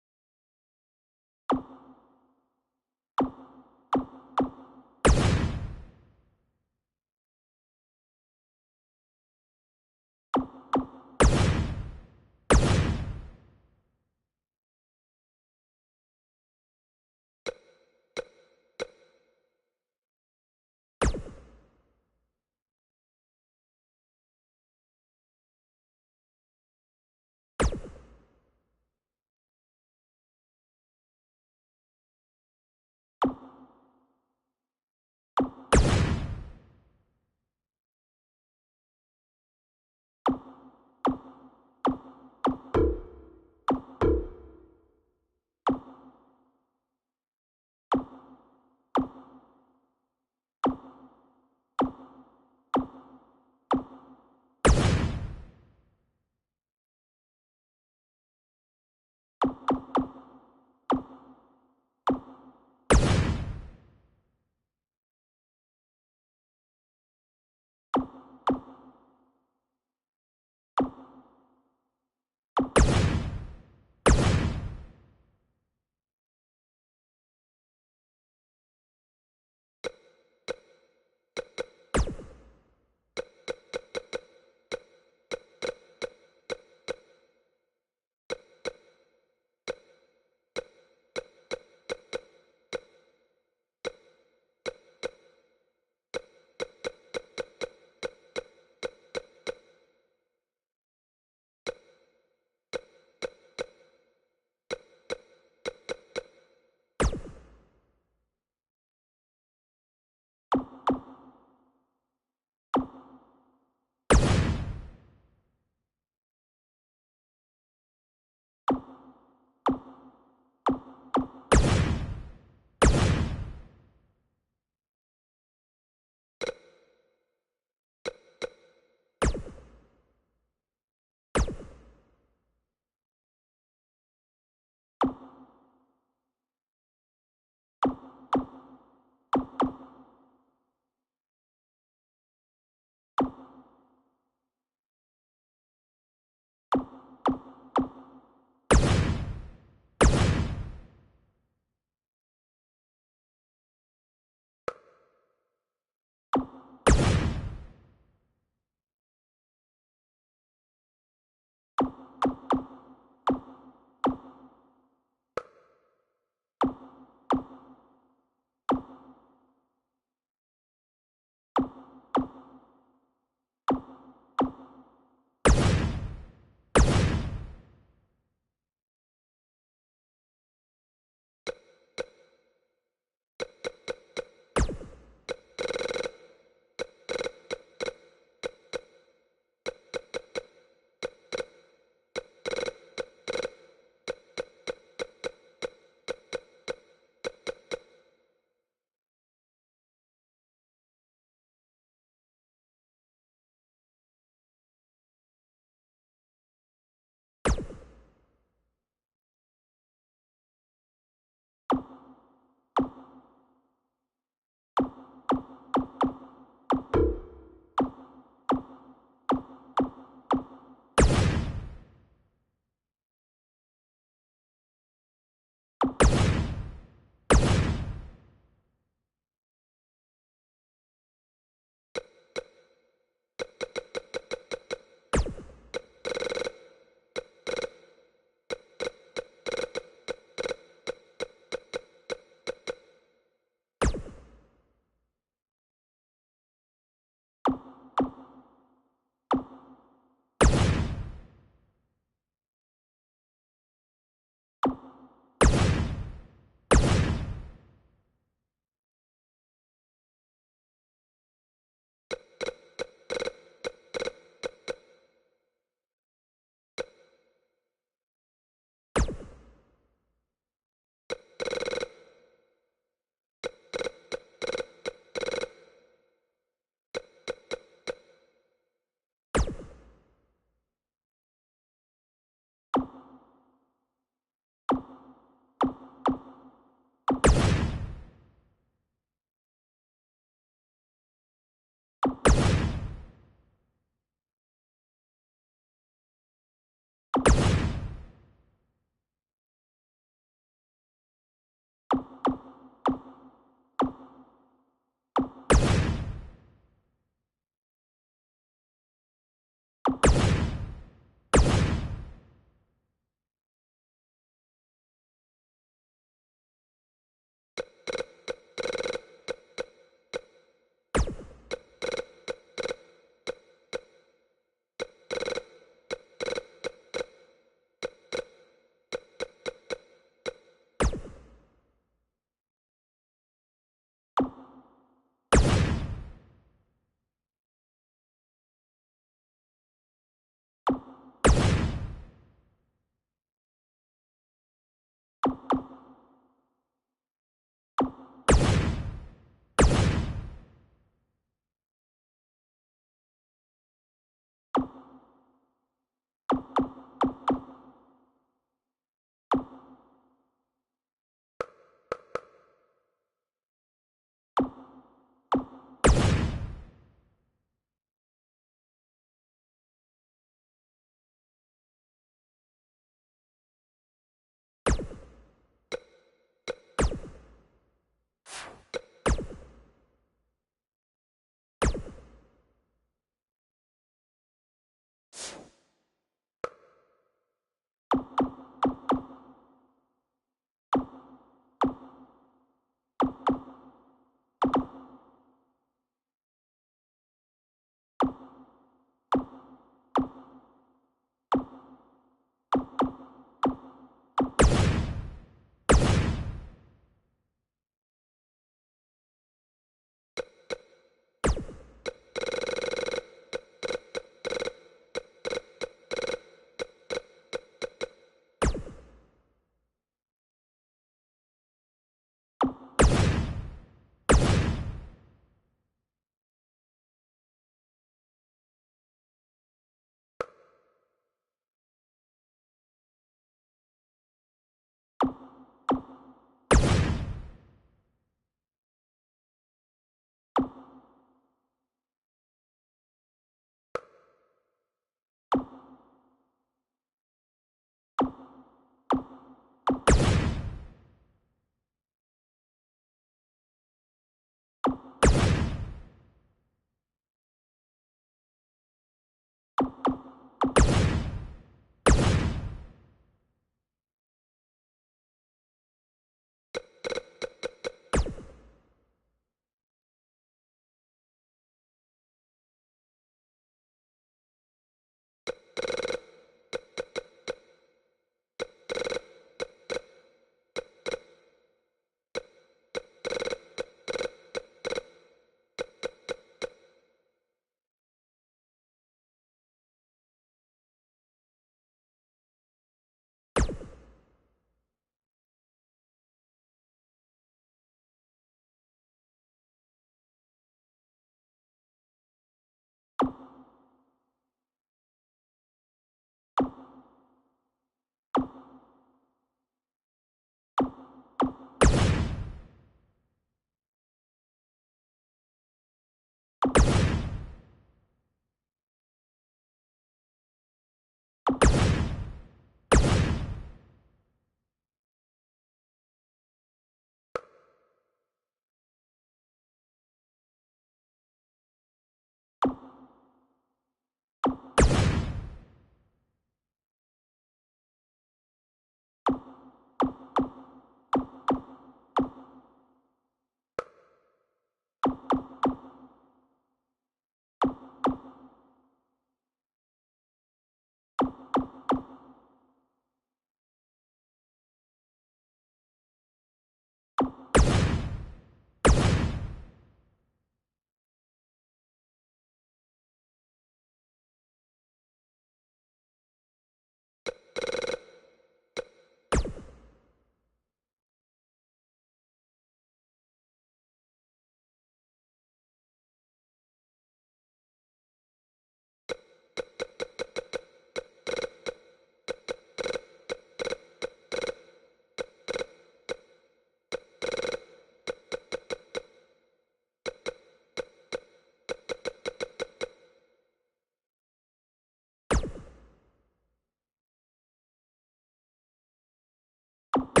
you.